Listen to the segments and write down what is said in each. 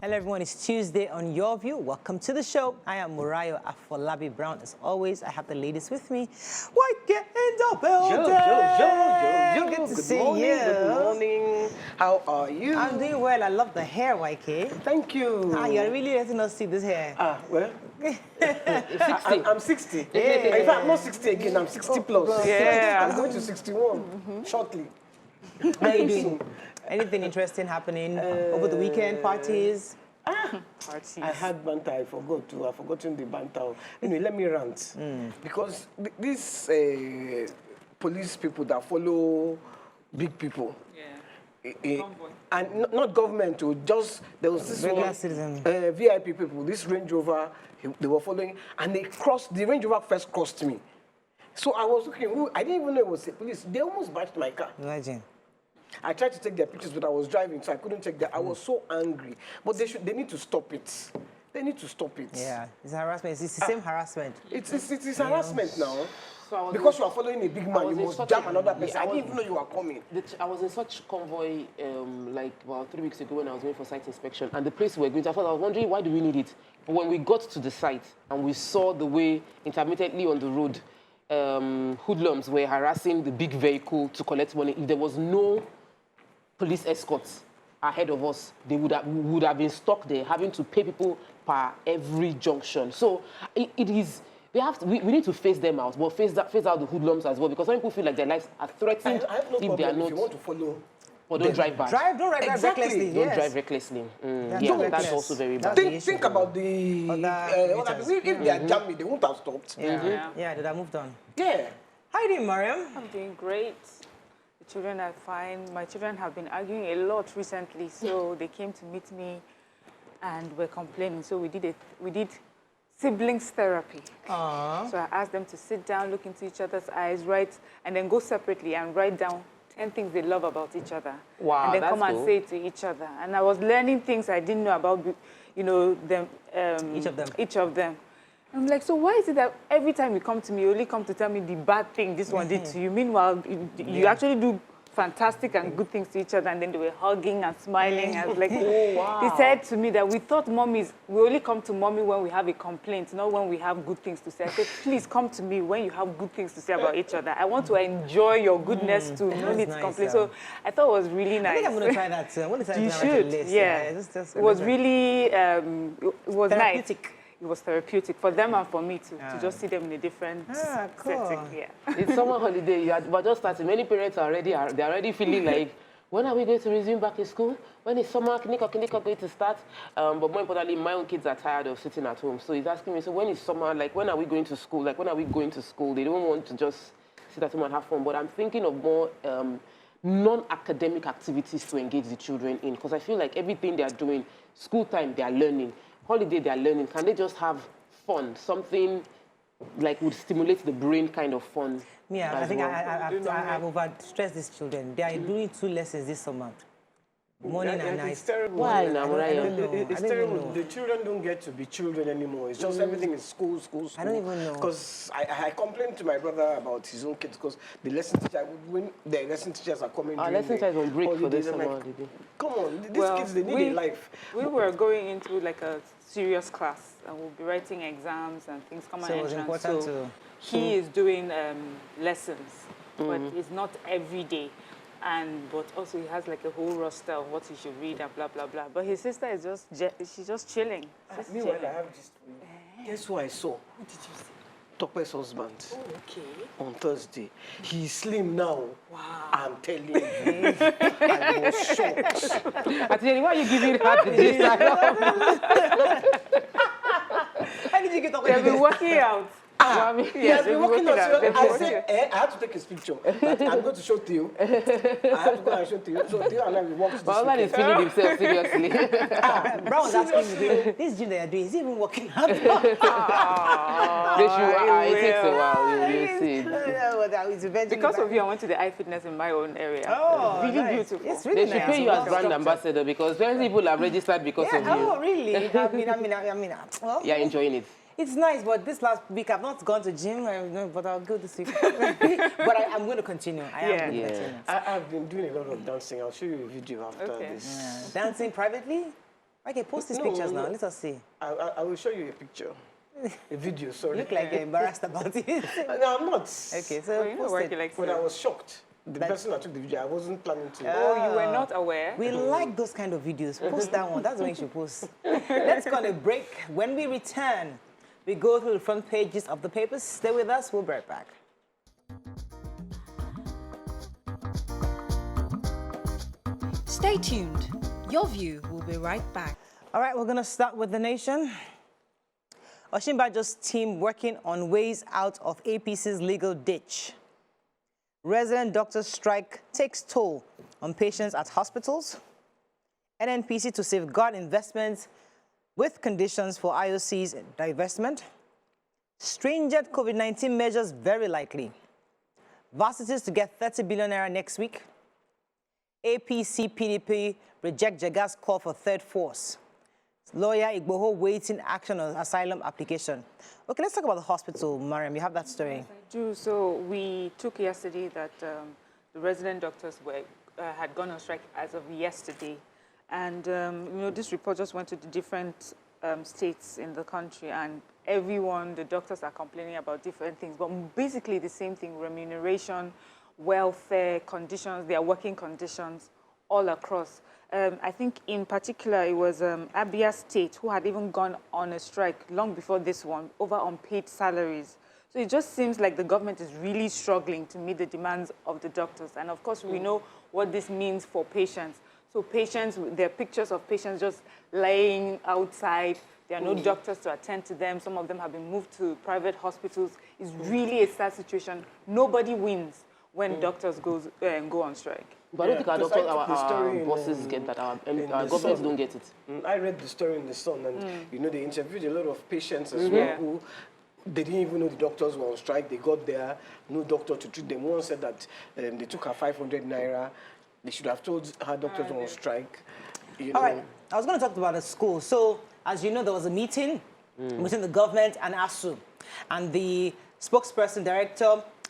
Hello everyone, it's Tuesday on Your View. Welcome to the show. I am Murayo Afolabi Brown. As always, I have the ladies with me. What get in the building? Yo. Good to Good see morning, you. Good morning. How are you? I'm doing well. I love the hair, YK. Thank you. You're really letting us see this hair. Well, 60. I'm 60. Yeah. In fact, I'm not 60 again. I'm 60 plus. Yeah. I'm going to 61 shortly. How are you doing? Anything interesting happening over the weekend? Parties? Parties. I had banter. I forgot to. I've forgotten the banter. Anyway, let me rant. Because these police people that follow big people. And not government, just there was this Regular one, citizen. VIP people, this Range Rover, they were following, and the Range Rover first crossed me. So I was looking, I didn't even know it was the police. They almost bashed my car. Imagine. I tried to take their pictures, but I was driving, so I couldn't take that. I was so angry. But they need to stop it. They need to stop it. Yeah, it's harassment. It's the same harassment. It's harassment now. So Because you are following a big man, you must jam another person. I didn't even know you were coming. I was in such convoy like about 3 weeks ago when I was going for site inspection, and the place we were going to, I was wondering why do we need it? But when we got to the site and we saw the way intermittently on the road, hoodlums were harassing the big vehicle to collect money. If there was no police escorts ahead of us, we would have been stuck there having to pay people per every junction. So it is. We need to face them out, but face out the hoodlums as well, because some people feel like their lives are threatened I have no if they are problem not. if you want to follow. But don't drive bad. Don't drive Exactly. recklessly. Don't Yes. drive recklessly. That's Yeah, reckless. that's also very bad. Think about the if they had jammed me, they wouldn't have stopped. Yeah, they'd have moved on. Yeah. How you doing, Mariam? I'm doing great. The children are fine. My children have been arguing a lot recently, so they came to meet me and were complaining. So we did siblings therapy. Aww. So I asked them to sit down, look into each other's eyes, write, and then go separately and write down 10 things they love about each other. Wow, and then that's come and cool. say it to each other. And I was learning things I didn't know about, them. Each of them. I'm like, so why is it that every time you come to me, you only come to tell me the bad thing this one did to you? Meanwhile, you actually do fantastic and good things to each other, and then they were hugging and smiling. I was like, Oh, wow. He said to me that we thought we only come to mommy when we have a complaint, not when we have good things to say. I said, please come to me when you have good things to say about each other. I want to enjoy your goodness too. No need to complain. So I thought it was really nice. I think I'm going to try that too. I'm going to try You to write a should, list. yeah. Just It was really, it was therapeutic. nice. It was therapeutic for them and for me too, to just see them in a different cool. setting. Yeah. It's summer holiday. We're just starting. Many parents are already feeling like, when are we going to resume back to school? When is summer clinic going to start? But more importantly, my own kids are tired of sitting at home. So he's asking me, so when is summer? Like, when are we going to school? Like, when are we going to school? They don't want to just sit at home and have fun. But I'm thinking of more non-academic activities to engage the children in. Because I feel like everything they are doing, school time, they are learning. Holiday, they are learning. Can they just have fun? Something like would stimulate the brain kind of fun. Yeah, I think I've overstressed these children. They are doing 2 lessons this summer. Morning and night. It's terrible. Why now, It's terrible. The children don't get to be children anymore. It's just everything is school. I don't even know. Because I complained to my brother about his own kids because the lesson teacher, when the lesson teachers are coming. Our lesson teachers on break for this summer holiday. Come on, these kids, they need a life. We were going into like a serious class and we'll be writing exams and things come So it was important to... He is doing lessons, but it's not every day. But also he has like a whole roster of what he should read and blah, blah, blah. But his sister is she's just chilling. Meanwhile, I have this for you. Guess who I saw? What did you see? Tope's husband. Oh, okay. On Thursday. He's slim now. Wow. I'm telling you. I was shocked. Actually, why are you giving her the gist? How did you get up They've been working out. He has been working out. I said, I have to take his picture. I'm going to show to you. I have to go and show to you. So Theo and I will walk this My husband is feeling himself seriously. Brown was asking me, this gym that you're doing, is it even working out? It takes a while, you see. Because of you, I went to the eye fitness in my own area. Oh, really nice. beautiful. It's really They should nice. pay you as brand ambassador because many people have registered because of you. Oh, really? I mean, well, You're enjoying it. It's nice, but this last week I've not gone to gym, but I'll go this week. But I'm going to continue. I am going to continue. I've been doing a lot of dancing. I'll show you a video after this. Yeah. Dancing privately? Okay, post these pictures now. Let us see. I will show you a picture. A video, sorry. You look like you're embarrassed about it. No, I'm not. Okay, so post it. But I was shocked. The person that took the video, I wasn't planning to. Oh, you were not aware? We like those kind of videos. Post that one. That's the one you should post. Let's go on a break. When we return, we go through the front pages of the papers. Stay with us. We'll be right back. Stay tuned. Your View will be right back. All right, we're going to start with The Nation. Osinbajo's team working on ways out of APC's legal ditch. Resident doctors' strike takes toll on patients at hospitals. NNPC to safeguard investments with conditions for IOC's divestment. Stringent COVID-19 measures very likely. Varsities to get 30 billion naira next week. APC PDP reject Jega's call for third force. Lawyer Igboho waiting action on asylum application. Okay, let's talk about the hospital, Mariam. You have that story. Yes, I do. So we took yesterday that the resident doctors had gone on strike as of yesterday. And, this report just went to the different states in the country, and the doctors are complaining about different things, but basically the same thing: remuneration, welfare conditions, their working conditions all across. I think in particular it was Abia State who had even gone on a strike long before this one over unpaid salaries. So it just seems like the government is really struggling to meet the demands of the doctors. And of course we know what this means for patients. So patients, there are pictures of patients just laying outside. There are no doctors to attend to them. Some of them have been moved to private hospitals. It's really a sad situation. Nobody wins when doctors go on strike. But I don't think our doctors, our bosses get that. Our governments don't get it. I read the story in The Sun, and they interviewed a lot of patients as well who they didn't even know the doctors were on strike. They got there, no doctor to treat them. One said that they took her 500 naira. They should have told her doctors were on strike. All right, I was going to talk about the school. So, as you know, there was a meeting between the government and ASU, and the spokesperson,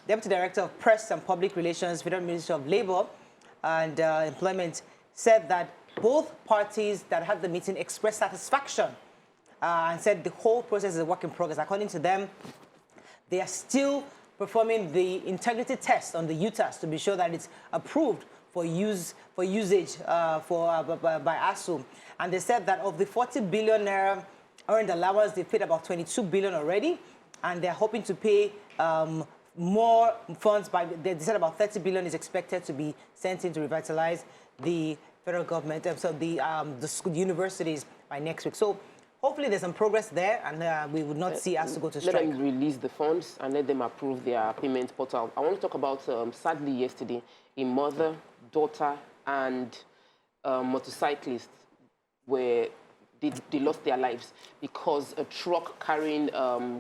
Deputy Director of Press and Public Relations, Federal Ministry of Labor and Employment, said that both parties that had the meeting expressed satisfaction and said the whole process is a work in progress. According to them, they are still performing the integrity test on the UTAS to be sure that it's approved for usage by ASU. And they said that of the 40 billion naira earned allowance, they paid about 22 billion already, and they're hoping to pay more funds. They said about 30 billion is expected to be sent in to revitalize the federal government, so the universities by next week. So hopefully there's some progress there, and we would not see us to go to strike. Let them release the funds and let them approve their payment portal. I want to talk about, sadly yesterday, a mother, daughter, and motorcyclist where they lost their lives because a truck carrying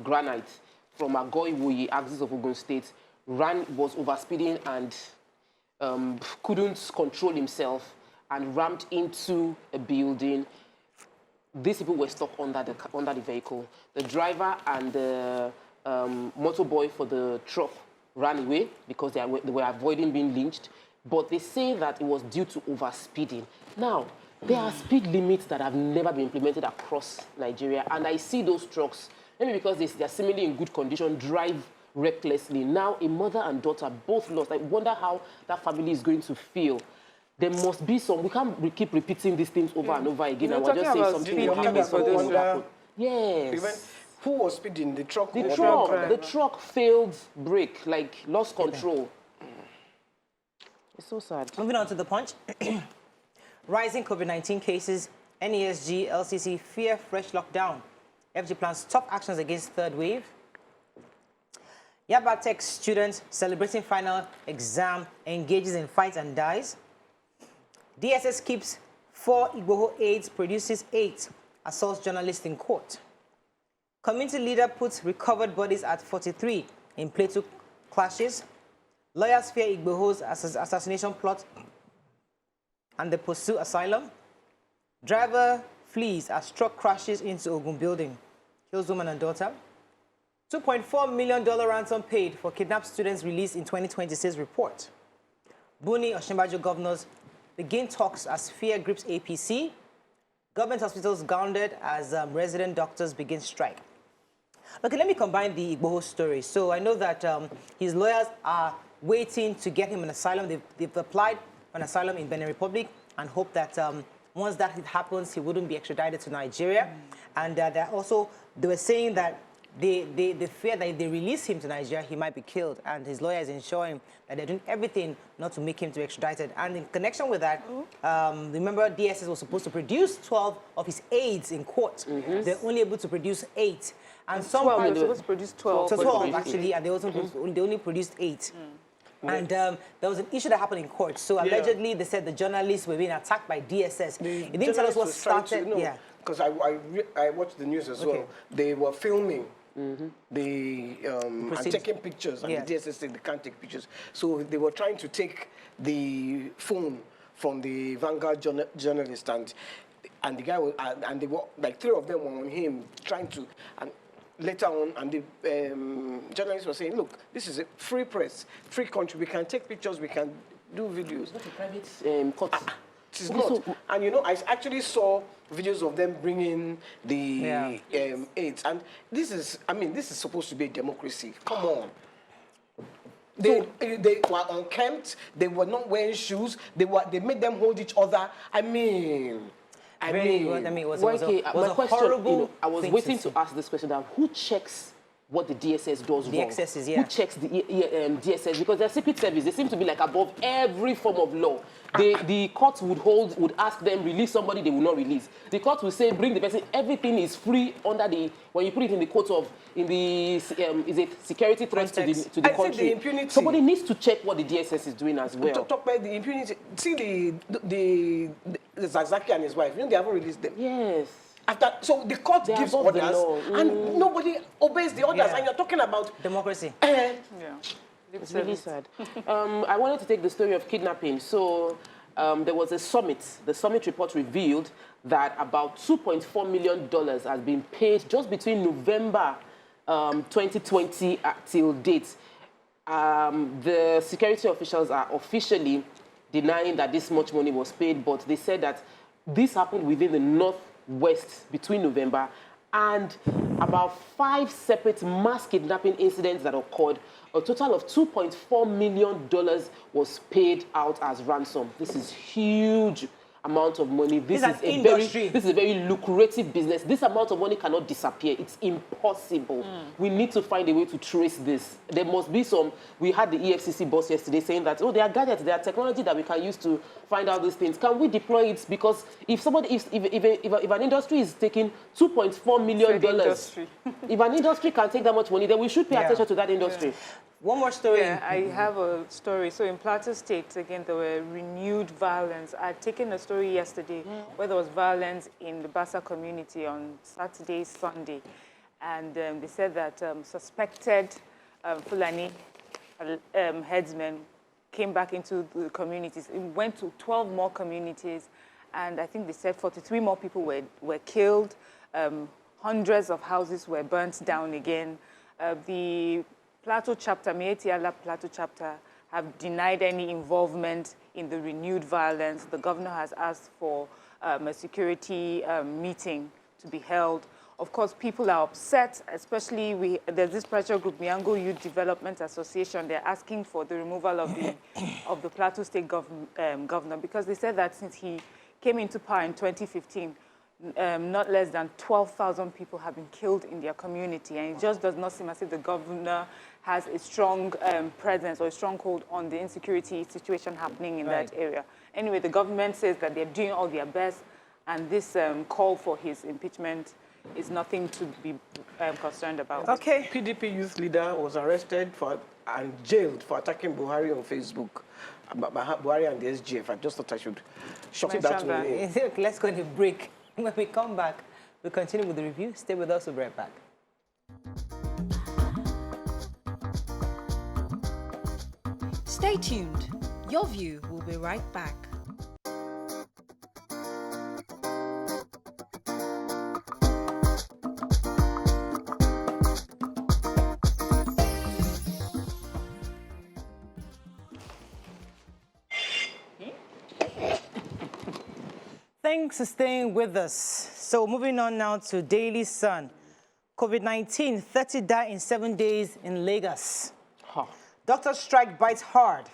granite from Agoiwoyi, axis of Ogun State, was overspeeding and couldn't control himself and rammed into a building. These people were stuck under the vehicle. The driver and the motorboy for the truck ran away because they were avoiding being lynched. But they say that it was due to overspeeding. Now, there are speed limits that have never been implemented across Nigeria, and I see those trucks, maybe because they are seemingly in good condition, drive recklessly. Now, a mother and daughter both lost. I wonder how that family is going to feel. There must be some. We can't keep repeating these things over and over again, and we're just saying something will happen. Yes. Who was speeding? The truck? The truck failed brake, like lost control. It's so sad. Moving on to the Punch. Rising COVID-19 cases, NESG, LCC fear fresh lockdown. FG plans tough actions against third wave. Yaba Tech students celebrating final exam engages in fight and dies. DSS keeps 4 Igboho aides, produces 8, assaults journalists in court. Community leader puts recovered bodies at 43 in Plateau clashes. Lawyers fear Igboho's assassination plot and they pursue asylum. Driver flees as truck crashes into Ogun building, kills woman and daughter. $2.4 million ransom paid for kidnapped students released in 2026 report. Buni Osinbajo governors begin talks as fear grips APC. Government hospitals grounded as resident doctors begin strike. Okay, let me combine the Igboho story. So I know that his lawyers are waiting to get him an asylum. They've applied for an asylum in Benin Republic and hope that once that happens, he wouldn't be extradited to Nigeria. And they were saying that they fear that if they release him to Nigeria, he might be killed. And his lawyer is ensuring that they're doing everything not to make him to be extradited. And in connection with that, remember DSS was supposed to produce 12 of his aides in court. They're only able to produce 8. And some they were supposed to produce 12. So 12 actually, and they only produced 8. And there was an issue that happened in court. So allegedly, they said the journalists were being attacked by DSS. It didn't tell us what started. Because I watched the news as well. They were filming and taking pictures, and the DSS said they can't take pictures. So they were trying to take the phone from the Vanguard journalist, and the guy was, and they were like 3 of them were on him trying to. And later on, and the journalists were saying, "Look, this is a free press, free country. We can take pictures, we can do videos." It's not a private court. It is not. And you know, I actually saw videos of them bringing the aids, and this is supposed to be a democracy. Come on. They were unkempt. They were not wearing shoes. They made them hold each other. I mean, it was a horrible. I was waiting to ask this question: who checks what the DSS does wrong? The excesses, Who checks the DSS? Because their secret service, they seem to be like above every form of law. The court would ask them, release somebody, they will not release. The court will say, bring the person. Everything is free under when you put it in the court of, is it security threats to the country? The impunity. Somebody needs to check what the DSS is doing as well. Talk about the impunity. See the Zazaki and his wife, they haven't released them. Yes. So the court gives orders, and nobody obeys the orders, and you're talking about democracy. It's really sad. I wanted to take the story of kidnapping. So there was a summit. The summit report revealed that about $2.4 million has been paid just between November 2020 till date. The security officials are officially denying that this much money was paid, but they said that this happened within the Northwest between November, and about 5 separate mass kidnapping incidents that occurred. A total of $2.4 million was paid out as ransom. This is huge amount of money. This is a very lucrative business. This amount of money cannot disappear. It's impossible. We need to find a way to trace this. There must be some. We had the EFCC boss yesterday saying that, there are gadgets, there are technology that we can use to find out these things. Can we deploy it? Because if an industry is taking $2.4 million, if an industry can take that much money, then we should pay attention to that industry. One more story. Yeah, I have a story. So in Plateau State, again, there were renewed violence. I had taken a story yesterday where there was violence in the Bassa community on Saturday, Sunday. And they said that suspected Fulani headsmen came back into the communities. It went to 12 more communities. And I think they said 43 more people were killed. Hundreds of houses were burnt down again. The Plateau chapter, Mieti Allah Plateau chapter, have denied any involvement in the renewed violence. The governor has asked for a security meeting to be held. Of course, people are upset, especially there's this pressure group, Miango Youth Development Association. They're asking for the removal of the Plateau State governor, because they said that since he came into power in 2015, not less than 12,000 people have been killed in their community, and it just does not seem as if the governor has a strong presence or a stronghold on the insecurity situation happening in that area. Anyway, the government says that they're doing all their best, and this call for his impeachment is nothing to be concerned about. Okay. PDP youth leader was arrested and jailed for attacking Buhari on Facebook. Buhari and the SGF. I just thought I should shut that one. Let's go on a break. When we come back, we'll continue with the review. Stay with us. We'll be right back. Stay tuned. Your view will be right back. Thanks for staying with us. So moving on now to Daily Sun. COVID-19, 30 die in 7 days in Lagos. Huh. Doctor strike bites hard.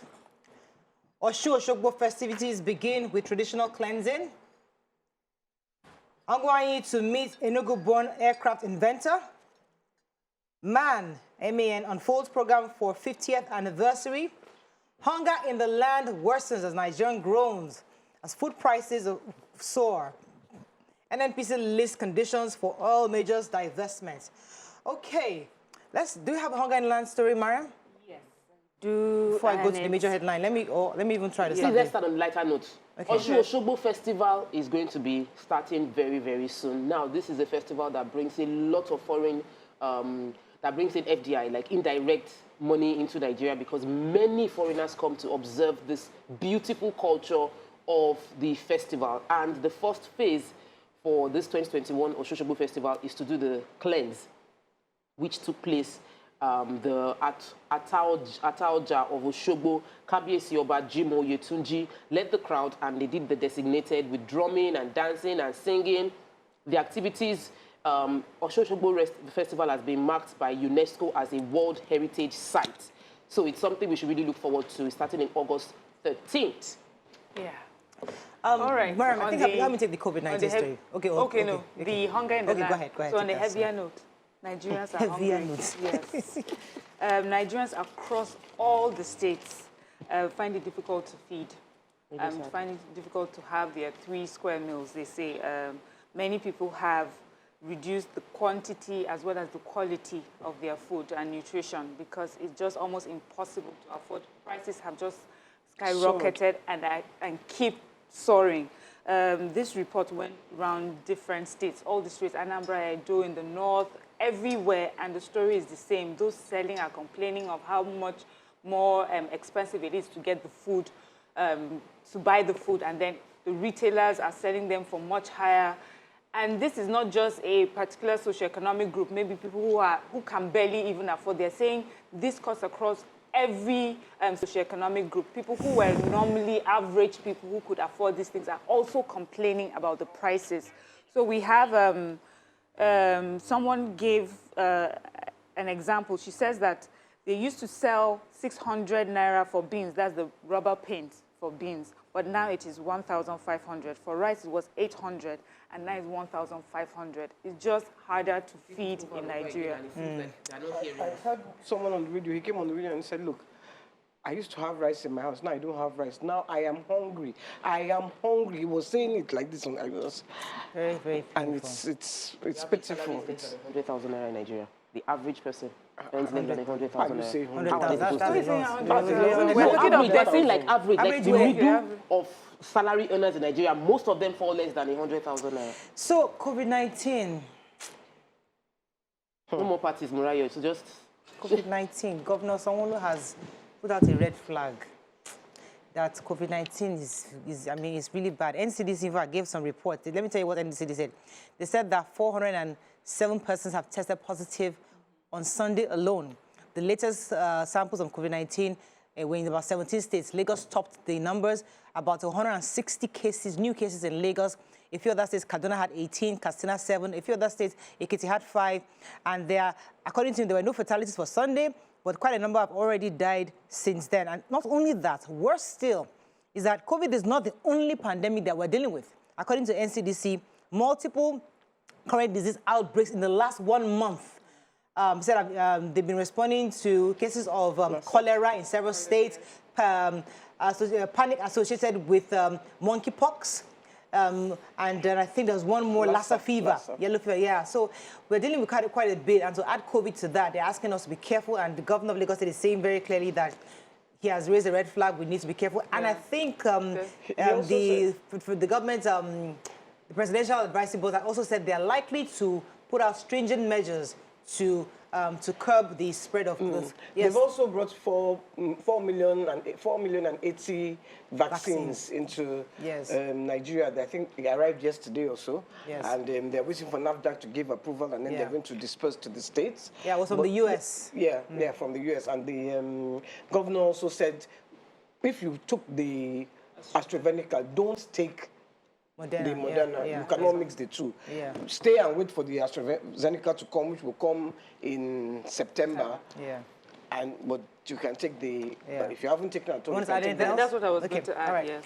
Osogbo festivities begin with traditional cleansing. Angwanyi to meet Enugu-born aircraft inventor. MAN unfolds program for 50th anniversary. Hunger in the land worsens as Nigerian groans as food prices soar. NNPC lists conditions for oil majors' divestment. Okay, do you have a hunger in the land story, Mariam? Yes. Before I go to the major headline, let me even try to start. Let's start on lighter notes. Okay. Osogbo Festival is going to be starting very, very soon. Now, this is a festival that brings a lot of foreign, that brings in FDI, like indirect money into Nigeria, because many foreigners come to observe this beautiful culture of the festival. And the first phase for this 2021 Osogbo Festival is to do the cleanse, which took place the Ataoja of Osogbo. Kabiyesi Oba Jimo Yetunji led the crowd, and they did the designated with drumming and dancing and singing. The activities, Osogbo Festival has been marked by UNESCO as a World Heritage Site. So it's something we should really look forward to, starting in August 13th. Yeah. All right. Mariam, I think let me take the COVID-19 story. Okay. The hunger in the land. Go ahead. So on a heavier note, Nigerians are hungry. Yes. Nigerians across all the states find it difficult to feed. Find it difficult to have their 3 square meals. They say many people have reduced the quantity as well as the quality of their food and nutrition because it's just almost impossible to afford. Prices have just skyrocketed and keep soaring. This report went around different states, all the states, Anambra, Edo in the north, everywhere, and the story is the same. Those selling are complaining of how much more expensive it is to get the food, to buy the food, and then the retailers are selling them for much higher. And this is not just a particular socioeconomic group, maybe people who can barely even afford. They're saying this cuts across every socioeconomic group. People who were normally average people who could afford these things are also complaining about the prices. So we have, someone gave an example. She says that they used to sell 600 naira for beans. That's the rubber paint for beans. But now it is 1,500. For rice, it was 800, and now it's 1,500. It's just harder to feed in Nigeria. I heard someone on the radio, he came on the radio and said, look, I used to have rice in my house, now I don't have rice. Now I am hungry. I am hungry. He was saying it like this. I was very, very painful. And it's pitiful. 100,000 naira in Nigeria. The average person earns less than 100,000 naira. 100,000. They're saying like average, like the middle of salary earners in Nigeria, most of them fall less than 100,000 naira. So COVID-19. No more parties, Murayo. So just COVID-19. Governor Sanwo-Olu has put out a red flag that COVID-19 is really bad. NCDC, in fact, gave some reports. Let me tell you what NCDC said. They said that 407 persons have tested positive on Sunday alone. The latest samples of COVID-19 were in about 17 states. Lagos topped the numbers, about 160 cases, new cases in Lagos. A few other states, Kaduna had 18, Katsina 7. A few other states, Ekiti had 5. And according to him, there were no fatalities for Sunday, but quite a number have already died since then. And not only that, worse still, is that COVID is not the only pandemic that we're dealing with. According to NCDC, multiple current disease outbreaks in the last 1 month. Said they've been responding to cases of cholera in several states, panic associated with monkeypox, and then I think there's one more, Lassa fever, yellow fever, yeah. So we're dealing with quite a bit, and to add COVID to that, they're asking us to be careful, and the governor of Lagos State is saying very clearly that he has raised a red flag, we need to be careful. Yeah. And I think the government, the presidential advisory board also said they're likely to put out stringent measures to curb the spread of this. Yes. They've also brought 4 million and 80 vaccines into Nigeria. I think they arrived yesterday or so. Yes. And they're waiting for NAFDAC to give approval, and then they're going to disperse to the states. Yeah, it was from the US. Yeah, from the US. And the governor also said, if you took the AstraZeneca, don't take Moderna. You cannot mix the two. Yeah. Stay and wait for the AstraZeneca to come, which will come in September. Yeah. But you can take the. But if you haven't taken it, that's what I was going to add. Right. Yes.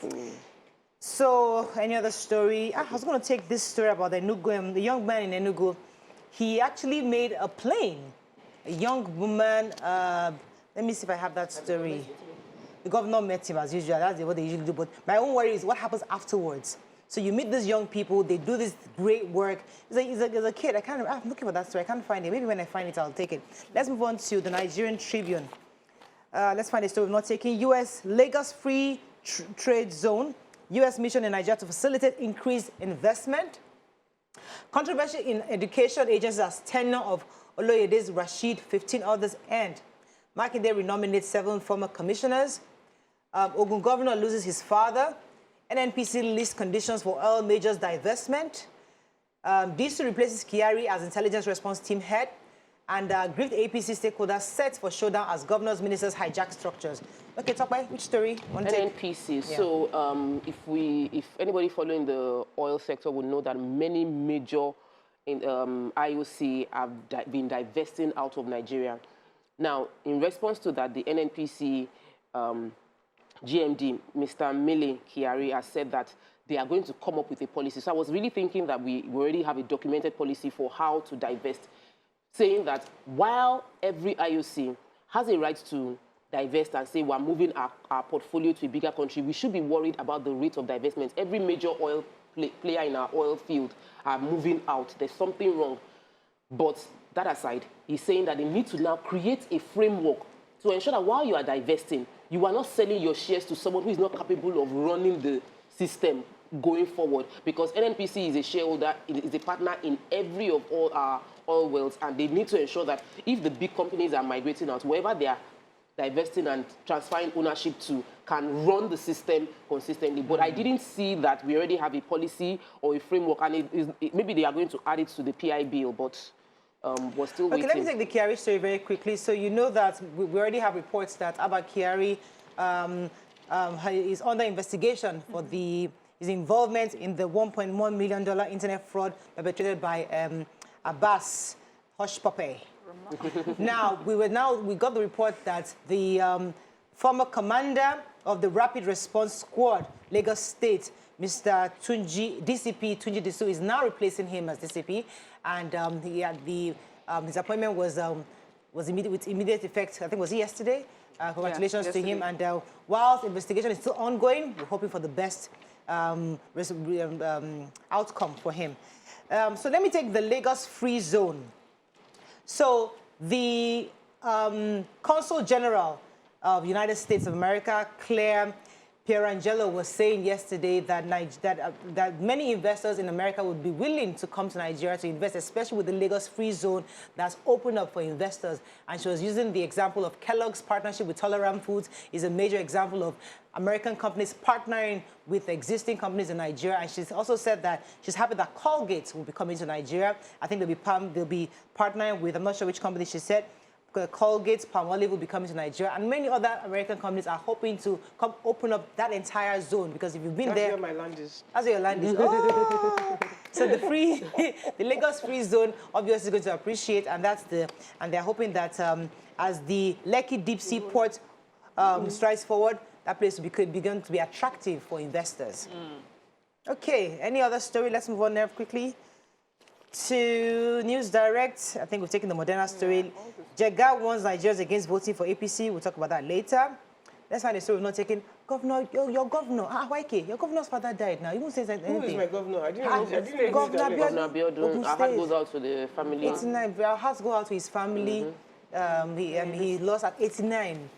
So, any other story? I was going to take this story about the Enugu, the young man in Enugu. He actually made a plane. A young woman. Let me see if I have that story. The governor met him as usual. That's what they usually do. But my own worry is what happens afterwards. So you meet these young people. They do this great work. He's a kid. I'm looking for that story. I can't find it. Maybe when I find it, I'll take it. Let's move on to the Nigerian Tribune. Let's find a story we've not taken. U.S. Lagos Free Trade Zone. U.S. mission in Nigeria to facilitate increased investment. Controversy in education agencies as tenure of Oloyede's Rashid, 15 others end. Makinde renominates 7 former commissioners. Ogun governor loses his father. NNPC lists conditions for oil majors divestment. DC replaces Kyari as intelligence response team head. And grieved APC stakeholders set for showdown as governors, ministers hijack structures. Okay, talk about which story? NNPC. Yeah. So if anybody following the oil sector would know that many major IOC have been divesting out of Nigeria. Now, in response to that, the NNPC GMD, Mr. Mele Kyari, has said that they are going to come up with a policy. So I was really thinking that we already have a documented policy for how to divest, saying that while every IOC has a right to divest and say we're moving our portfolio to a bigger country, we should be worried about the rate of divestment. Every major oil player in our oil field are moving out. There's something wrong. But that aside, he's saying that they need to now create a framework to ensure that while you are divesting, you are not selling your shares to someone who is not capable of running the system going forward. Because NNPC is a shareholder, is a partner in every of all our oil wells, and they need to ensure that if the big companies are migrating out, wherever they are divesting and transferring ownership to, can run the system consistently. But I didn't see that we already have a policy or a framework, and maybe they are going to add it to the PI bill, but we're still waiting. Okay, let me take the Kyari story very quickly. So you know that we already have reports that Abba Kyari is under investigation for his involvement in the $1.1 million internet fraud perpetrated by Abbas Hushpuppi. Now, we got the report that the former commander of the Rapid Response Squad, Lagos State, Mr. DCP Tunji Disu, is now replacing him as DCP, and his appointment was with immediate effect. I think was yesterday. Congratulations to him. And whilst investigation is still ongoing, we're hoping for the best outcome for him. So let me take the Lagos Free Zone. So the Consul General of the United States of America, Claire Pierangelo, was saying yesterday that many investors in America would be willing to come to Nigeria to invest, especially with the Lagos Free Zone that's opened up for investors. And she was using the example of Kellogg's partnership with Toleram Foods is a major example of American companies partnering with existing companies in Nigeria. And she's also said that she's happy that Colgate will be coming to Nigeria. I think they'll be partnering with, I'm not sure which company she said, Colgate, Palmolive will be coming to Nigeria, and many other American companies are hoping to come open up that entire zone, because if you've been there... That's where my land is. That's where your land is. Oh! So the Lagos Free Zone obviously is going to appreciate, and they're hoping that as the Lekki Deep Sea Port strides forward, that place will begin to be attractive for investors. Okay, any other story? Let's move on there quickly to News Direct. I think we've taken the Moderna story. Jega warns Nigerians against voting for APC. We'll talk about that later. Let's find a story we've not taken. Governor, your governor, YK, your governor's father died now. You won't say anything. Who is my governor? I didn't know. Governor Abiodun, our heart goes out to the family. 89, our hearts go out to his family. He lost at 89.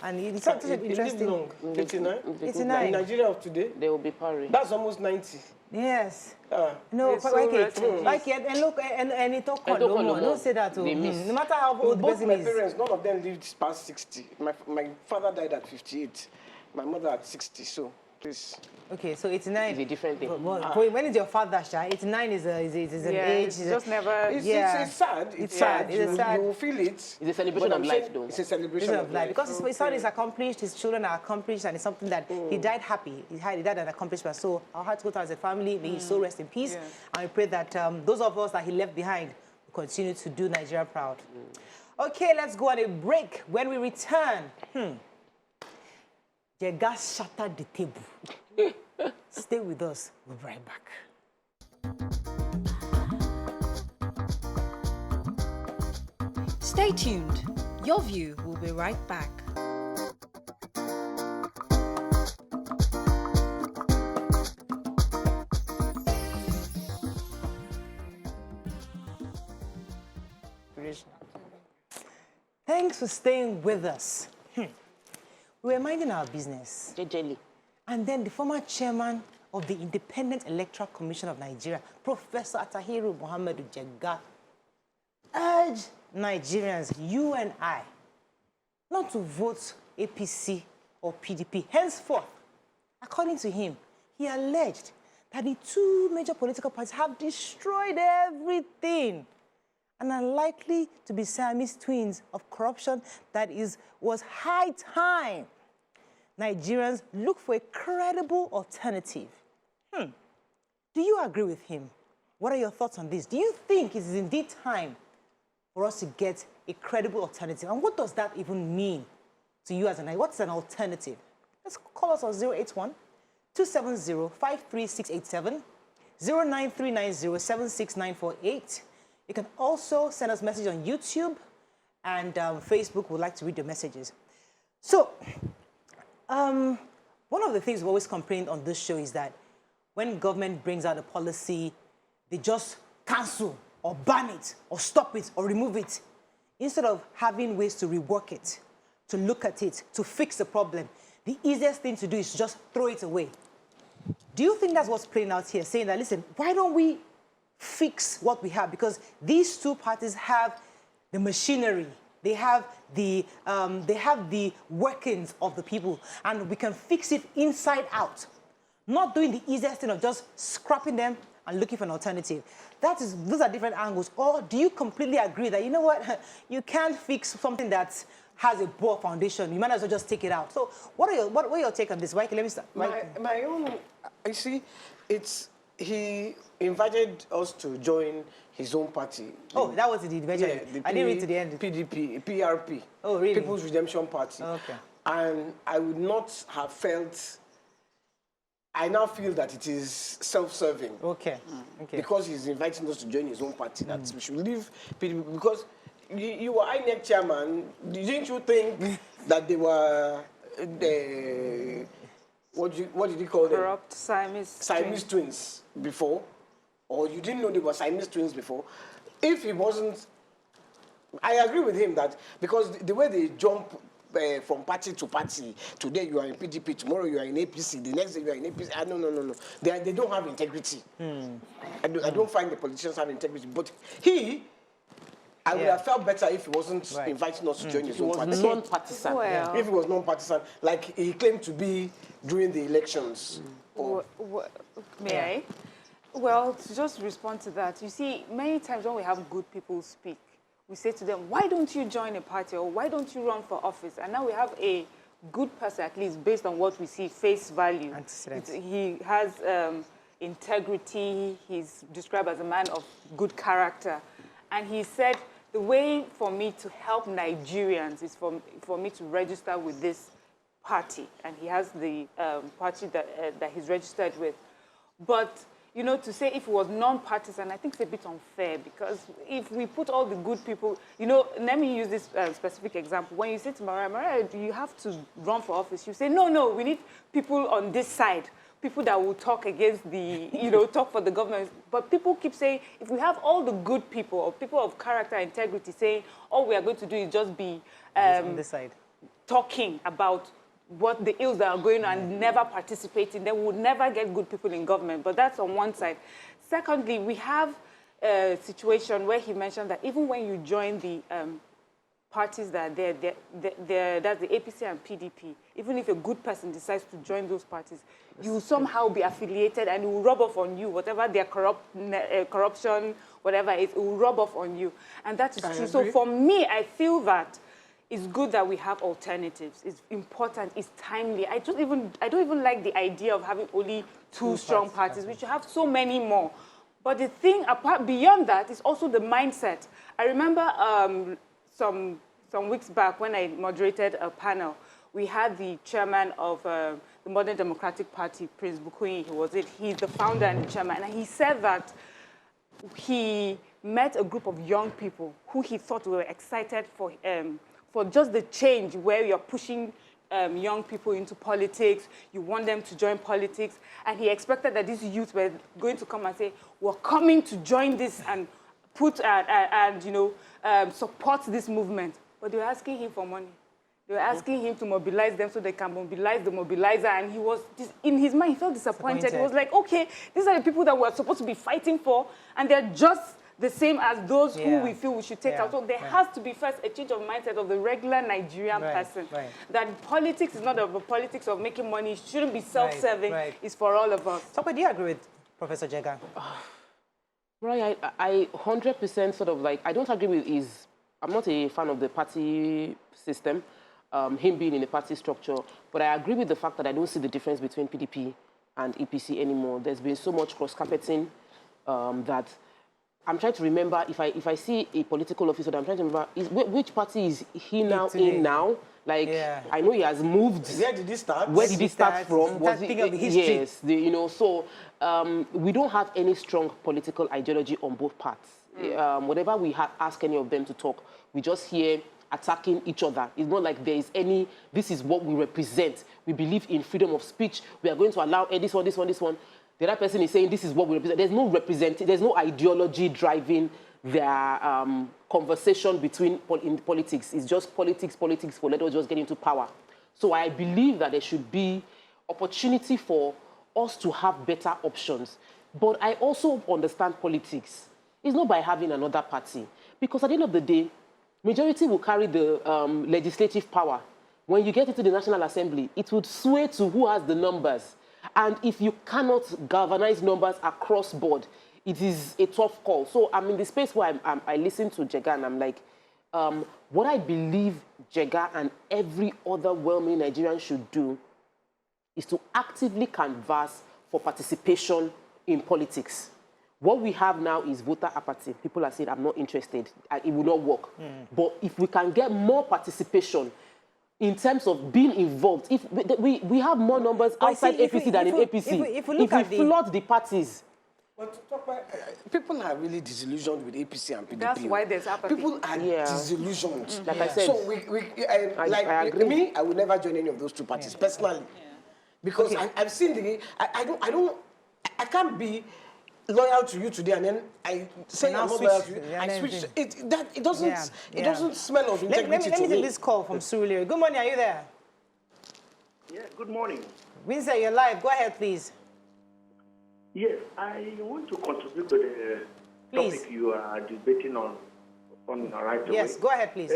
And it's such an interesting... long. 89? 89. In Nigeria of today? They will be parrying. That's almost 90. Yes. and No, look, and it talk don't say that. No matter how old the person my is. parents, none of them lived past 60. My father died at 58. My mother at 60, so Please. Okay, so 89 It's a different thing. When is your father, Sha? 89 is an age. It's just never. It's sad. It's sad. It's sad. You will feel it. It's a celebration of life, though. It's a celebration of life. Because his son is accomplished, his children are accomplished, and it's something that he died happy. He died an accomplishment. So our hearts go to as a family. May his soul rest in peace. Yeah. And we pray that those of us that he left behind will continue to do Nigeria proud. Okay, let's go on a break. When we return, Jega shattered the table. Stay with us. We'll be right back. Stay tuned. Your View will be right back. Thanks for staying with us. We were minding our business. Jelly. And then the former chairman of the Independent Electoral Commission of Nigeria, Professor Atahiru Muhammadu Jega, urged Nigerians, you and I, not to vote APC or PDP. Henceforth, according to him, he alleged that the two major political parties have destroyed everything and are likely to be Siamese twins of corruption that was high time Nigerians look for a credible alternative. Do you agree with him? What are your thoughts on this? Do you think it is indeed time for us to get a credible alternative? And what does that even mean to you as an What's an alternative? Let's call us on 081-270-53687, 09390-76948. You can also send us a message on YouTube, and Facebook would like to read your messages. So, one of the things we always complain on this show is that when government brings out a policy, they just cancel or ban it or stop it or remove it. Instead of having ways to rework it, to look at it, to fix the problem, the easiest thing to do is to just throw it away. Do you think that's what's playing out here? Saying that, listen, why don't we fix what we have? Because these two parties have the machinery, they have the workings of the people, and we can fix it inside out. Not doing the easiest thing of just scrapping them and looking for an alternative. Those are different angles. Or do you completely agree that, you know what, you can't fix something that has a poor foundation? You might as well just take it out. So what are your take on this? Mike, let me start. My own, you see, he invited us to join his own party. Oh, that was it eventually. Yeah, I didn't read to the end. PDP, PRP. Oh, really? People's Redemption Party. Oh, okay. And I would not have felt. I now feel that it is self-serving. Okay. Okay. Because he's inviting us to join his own party, that we should leave PDP. Because you were INEC chairman, didn't you think that they were what did you call them? Corrupt Siamese twins before? Or you didn't know they were Siamese twins before? If he wasn't, I agree with him that because the way they jump from party to party, today you are in PDP, tomorrow you are in APC, the next day you are in APC. No. They don't have integrity. I don't find the politicians have integrity. But I would have felt better if he wasn't inviting us to join his own party. Non-partisan. Well, If he was non-partisan, like he claimed to be during the elections. may I? Well, to just respond to that, you see, many times when we have good people speak, we say to them, why don't you join a party or why don't you run for office? And now we have a good person, at least based on what we see, face value. He has integrity. He's described as a man of good character. And he said, the way for me to help Nigerians is for me to register with this party. And he has the party that he's registered with. But, you know, to say if it was non-partisan, I think it's a bit unfair, because if we put all the good people, you know, let me use this specific example. When you say to Mariah, you have to run for office, you say, no, we need people on this side, people that will talk against the, you know, talk for the government. But people keep saying, if we have all the good people or people of character, integrity, saying all we are going to do is just be on this side, talking about what the ills that are going on and never participating, then we would never get good people in government. But that's on one side. Secondly, we have a situation where he mentioned that even when you join the parties that are there, that's the APC and PDP. Even if a good person decides to join those parties, you will somehow be affiliated and it will rub off on you. Whatever their corruption, whatever it will rub off on you. And that is true. So for me, I feel that it's good that we have alternatives. It's important. It's timely. I don't even like the idea of having only two strong parties. We should have so many more. But the thing beyond that is also the mindset. I remember some weeks back when I moderated a panel, we had the chairman of the Modern Democratic Party, Prince Bukuyi, he's the founder and the chairman, and he said that he met a group of young people who he thought were excited for just the change where you're pushing young people into politics, you want them to join politics, and he expected that these youth were going to come and say, we're coming to join this and support this movement. But they were asking him for money. They were asking him to mobilize them so they can mobilize the mobilizer, and he was, in his mind, he felt disappointed. He was like, okay, these are the people that we're supposed to be fighting for, and they're just the same as those who we feel we should take out. So there has to be first a change of mindset of the regular Nigerian person. That politics is not a politics of making money. It shouldn't be self-serving. It's for all of us. So, but do you agree with Professor Jega? Right, I 100% sort of like, I don't agree with his, I'm not a fan of the party system, him being in a party structure, but I agree with the fact that I don't see the difference between PDP and APC anymore. There's been so much cross-carpeting that I'm trying to remember, if I see a political officer, I'm trying to remember, which party is he now in now? Like, I know he has moved. Where did he start? Where did he start from? Was it history? Yes, so we don't have any strong political ideology on both parts. Whatever we ask any of them to talk, we just hear attacking each other. It's not like there is any, this is what we represent. We believe in freedom of speech. We are going to allow this one, this one, this one. The other person is saying this is what we represent. There's no ideology driving their conversation in politics. It's just politics for let us just get into power. So I believe that there should be opportunity for us to have better options. But I also understand politics. It's not by having another party. Because at the end of the day, majority will carry the legislative power. When you get into the National Assembly, it would sway to who has the numbers. And if you cannot galvanize numbers across board, it is a tough call. So I'm in the space where I listen to Jega and I'm like, what I believe Jega and every other well-meaning Nigerian should do is to actively canvass for participation in politics. What we have now is voter apathy. People are saying, I'm not interested. It will not work. But if we can get more participation in terms of being involved, if we have more numbers outside APC than in APC. If we flood the parties. But people are really disillusioned with APC and PDP. That's why there's apathy. People are disillusioned. Like I said. So I agree. I would never join any of those two parties personally, because I've seen I can't be loyal to you today and then I say I'm not loyal to you. I switch. It doesn't smell of integrity. Let me take this call from Surulere. Good morning. Are you there? Yeah. Good morning. Winsor, you're live. Go ahead, please. Yes, I want to contribute to the topic you are debating on right away. Yes, go ahead, please.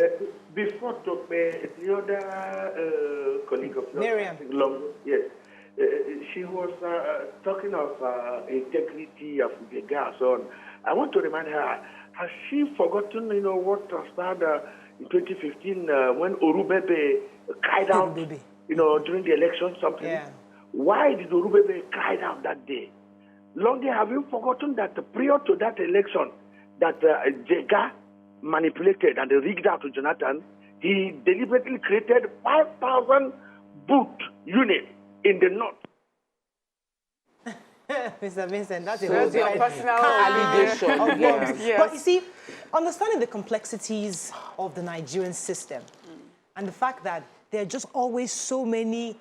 Before the other colleague of yours, Miriam. Yes, she was talking of integrity of Jega. So I want to remind her, has she forgotten, what transpired in 2015 when Orubebe cried out, during the election, something? Yeah. Why did Orubebe cry out that day? Longe, have you forgotten that prior to that election, that Jega manipulated and rigged out to Jonathan, he deliberately created 5,000 booth units in the north. Mr. Vincent, that's your personal allegation. Yes. But you see, understanding the complexities of the Nigerian system and the fact that there are just always so many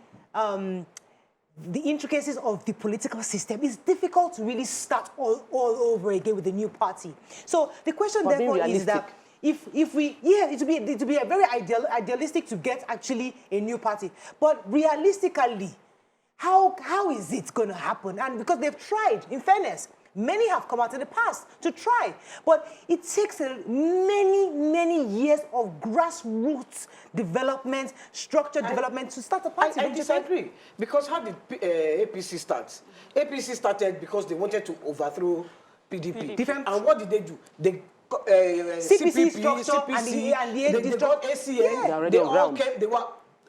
the intricacies of the political system, it's difficult to really start all over again with a new party. So the question therefore is that if we, it would be a very idealistic to get actually a new party. But realistically, how is it going to happen? And because they've tried, in fairness, Many have come out in the past to try. But it takes many, many years of grassroots development, structured development to start a party. I disagree. Because how did APC start? APC started because they wanted to overthrow PDP. And what did they do? They CPC structure and they got ACN. They all came.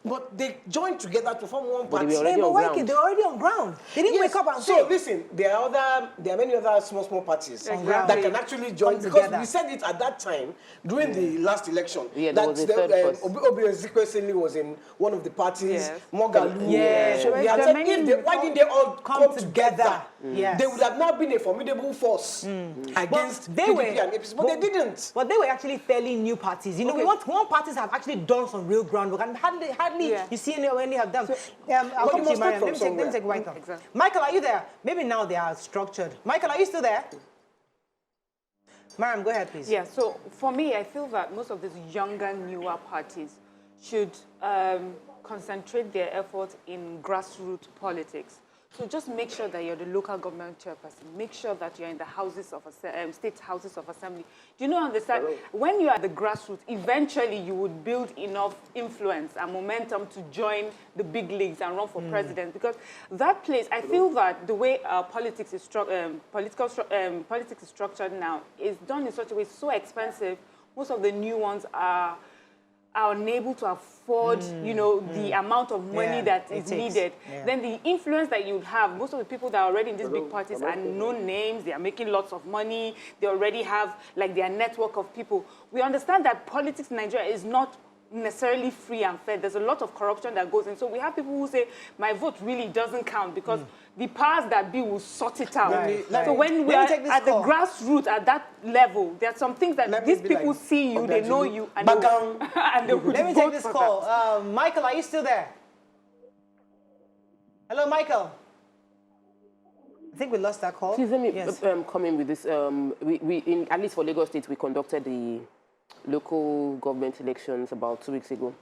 But they joined together to form one party. They were already on ground. They didn't wake up and say. So listen, there are many other small parties that can actually join, because we said it at that time during the last election. Yeah, there was a third person. Obi Ezekwesili was in one of the parties. Mogalu. Yeah. So we had said, why didn't they all come together? Yes. They would have now been a formidable force against PDP and APC, but they didn't. But they were actually fairly new parties. You know, one parties have actually done some real groundwork, and hardly you see any have done. I'll come to you, Mariam. Let me take Michael. Exactly. Michael, are you there? Maybe now they are structured. Michael, are you still there? Mariam, go ahead, please. Yeah, so for me, I feel that most of these younger, newer parties should concentrate their efforts in grassroots politics. So just make sure that you're the local government chairperson. Make sure that you're in the houses of state houses of assembly. Do you know, understand? When you are at the grassroots, eventually you would build enough influence and momentum to join the big leagues and run for president. Because that place, I feel that the way politics is structured now is done in such a way so expensive. Most of the new ones are unable to afford, the amount of money that is needed. Then the influence that you have, most of the people that are already in these big parties are known names, they are making lots of money, they already have like their network of people. We understand that politics in Nigeria is not necessarily free and fair. There's a lot of corruption that goes in. So we have people who say, my vote really doesn't count because the powers that be will sort it out. So when we are at the grassroots, at that level, there are some things that these people see you, they know you, and they would Let me take this call. Michael, are you still there? Hello, Michael. I think we lost that call. Please let me come in with this. At least for Lagos State, we conducted the local government elections about 2 weeks ago.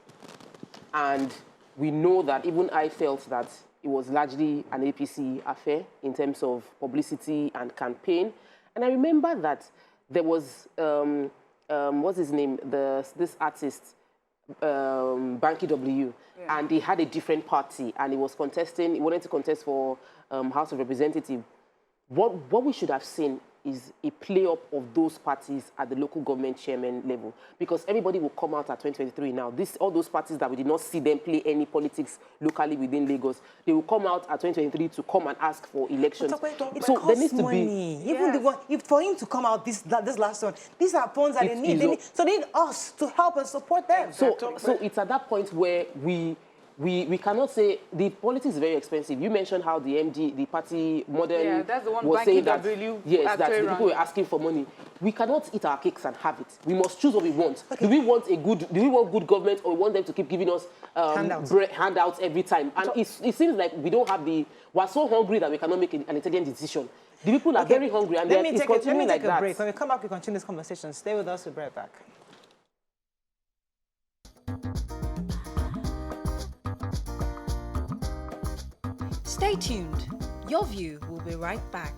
And we know that even I felt that it was largely an APC affair in terms of publicity and campaign. And I remember that there was, what's his name, this artist, Banky W, and he had a different party, and he was contesting, he wanted to contest for House of Representatives. What we should have seen is a play-up of those parties at the local government chairman level, because everybody will come out at 2023 now. All those parties that we did not see them play any politics locally within Lagos, they will come out at 2023 to come and ask for elections. So there needs to be even the one. If for him to come out this last one, these are funds that they need. So they need us to help and support them. So it's at that point where we cannot say the politics is very expensive. You mentioned how the MD, the party model, that's the one was saying that that the people were asking for money. We cannot eat our cakes and have it. We must choose what we want. Do we want good government, or we want them to keep giving us handouts every time? And it seems like we don't have we're so hungry that we cannot make an intelligent decision. The people are very hungry, and it's continuing like that. Let me take a break. When we come back, we continue this conversation. Stay with us. We'll be right back. Stay tuned. Your View will be right back.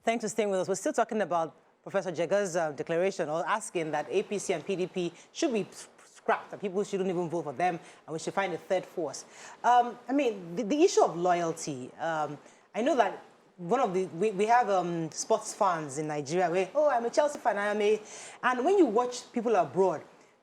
Thanks for staying with us. We're still talking about Professor Jega's declaration, or asking that APC and PDP should be scrapped, that people shouldn't even vote for them, and we should find a third force. I mean, the issue of loyalty, I know that we have sports fans in Nigeria where, I'm a Chelsea fan, and when you watch people abroad,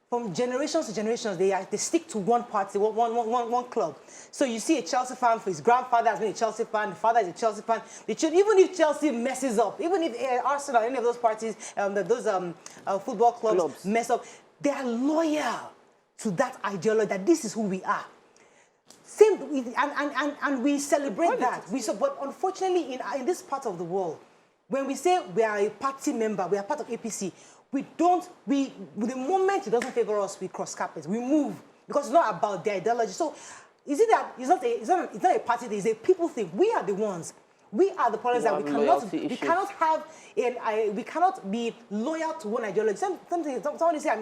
from generations to generations, they stick to one party, one club. So you see a Chelsea fan, for his grandfather has been a Chelsea fan, the father is a Chelsea fan. Even if Chelsea messes up, even if Arsenal, any of those parties, football clubs mess up, they are loyal to that ideology, that this is who we are. And we celebrate that. But unfortunately, in this part of the world, when we say we are a party member, we are part of APC, the moment it doesn't favor us, we cross carpets, we move, because it's not about their ideology. So is it that it's not a party thing, it's a people thing? We are the ones. We are the problems that we cannot have we cannot be loyal to one ideology. Somebody say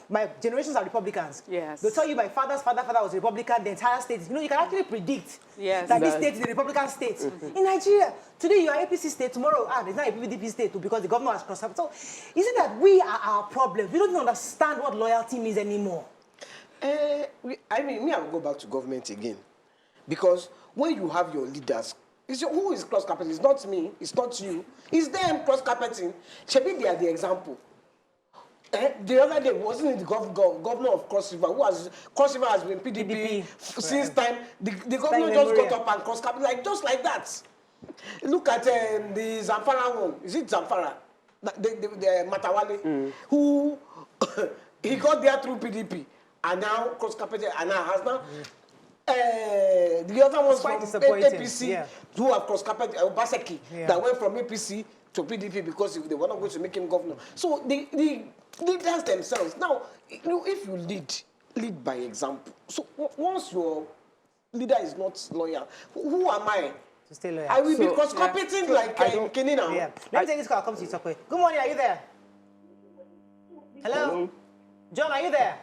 my generations are Republicans. Yes. They'll tell you my father's father was Republican, the entire state. You know, you can actually predict that this state is a Republican state. In Nigeria, today you are APC state, tomorrow, it's not a PDP state because the governor has crossed up. So, is it that we are our problem? We don't understand what loyalty means anymore. I will go back to government again. Because when you have your leaders, who is cross-carpeting? It's not me, it's not you. It's them cross-carpeting. Maybe they are the example. The other day, wasn't it the governor of Cross River, Cross River has been PDP since time. The governor just got up and cross-carpeted, just like that. Look at the Zamfara one. Is it Zamfara? The Matawale, who he got there through PDP, and now cross-carpeted, and now has now... the other ones from APC who have cross-carpeted, Obaseki, that went from APC to PDP because they were not going to make him governor. So the leaders themselves. Now, if you lead by example. So once your leader is not loyal, who am I? To stay loyal. I will be cross-carpeting like Kenny now. Yeah. Let me take this call. Come to you, Sokwe. Good morning. Are you there? Hello? John, are you there?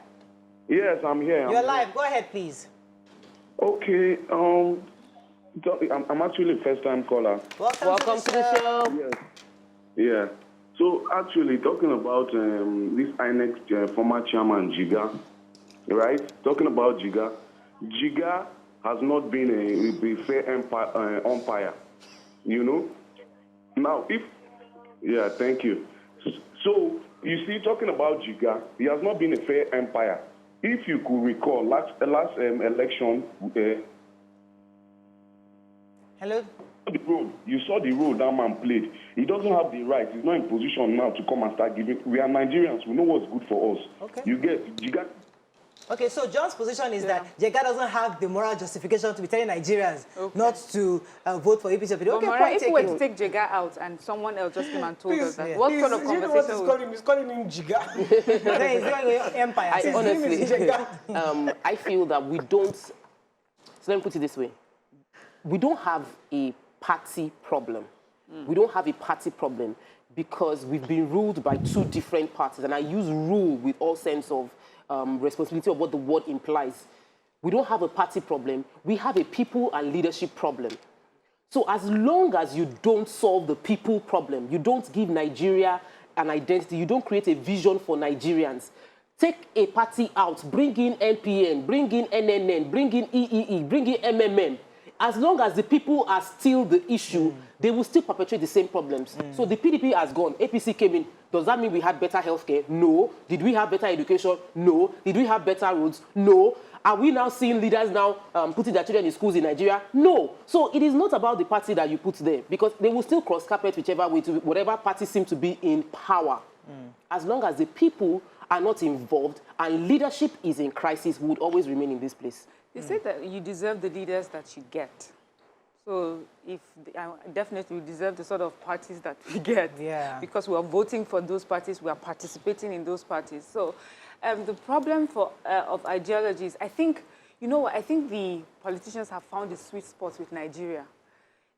Yes, I'm here. You're live. Go ahead, please. Okay, I'm actually a first-time caller. Welcome to the show. Yes. Yeah. So actually, talking about this INEC former chairman, Jega, right? Talking about Jega. Jega has not been a fair umpire, you know? Now, thank you. So, you see, talking about Jega, he has not been a fair umpire. If you could recall, last election, hello? You saw the role that man played. He doesn't have the right. He's not in position now to come and start giving. We are Nigerians. We know what's good for us. Okay. You get Jega. Okay, so John's position is that Jega doesn't have the moral justification to be telling Nigerians not to vote for APC PDP. Okay, if we were to take Jega out and someone else just came and told us that, what sort of conversation he's calling him Jega. Then he's going empire. Honestly, I feel that we don't, so let me put it this way. We don't have a party problem. We don't have a party problem because we've been ruled by two different parties. And I use rule with all sense of responsibility of what the word implies. We don't have a party problem. We have a people and leadership problem. So as long as you don't solve the people problem, you don't give Nigeria an identity, you don't create a vision for Nigerians, take a party out, bring in NPN, bring in NNN, bring in EEE, bring in MMM. As long as the people are still the issue, they will still perpetuate the same problems. So the PDP has gone, APC came in. Does that mean we had better healthcare? No. Did we have better education? No. Did we have better roads? No. Are we now seeing leaders now putting their children in schools in Nigeria? No. So it is not about the party that you put there because they will still cross-carpet whichever way to whatever party seems to be in power. As long as the people are not involved and leadership is in crisis, we would always remain in this place. They say that you deserve the leaders that you get. So definitely we deserve the sort of parties that we get. Yeah. Because we are voting for those parties, we are participating in those parties. So the problem of ideologies, I think, I think the politicians have found a sweet spot with Nigeria.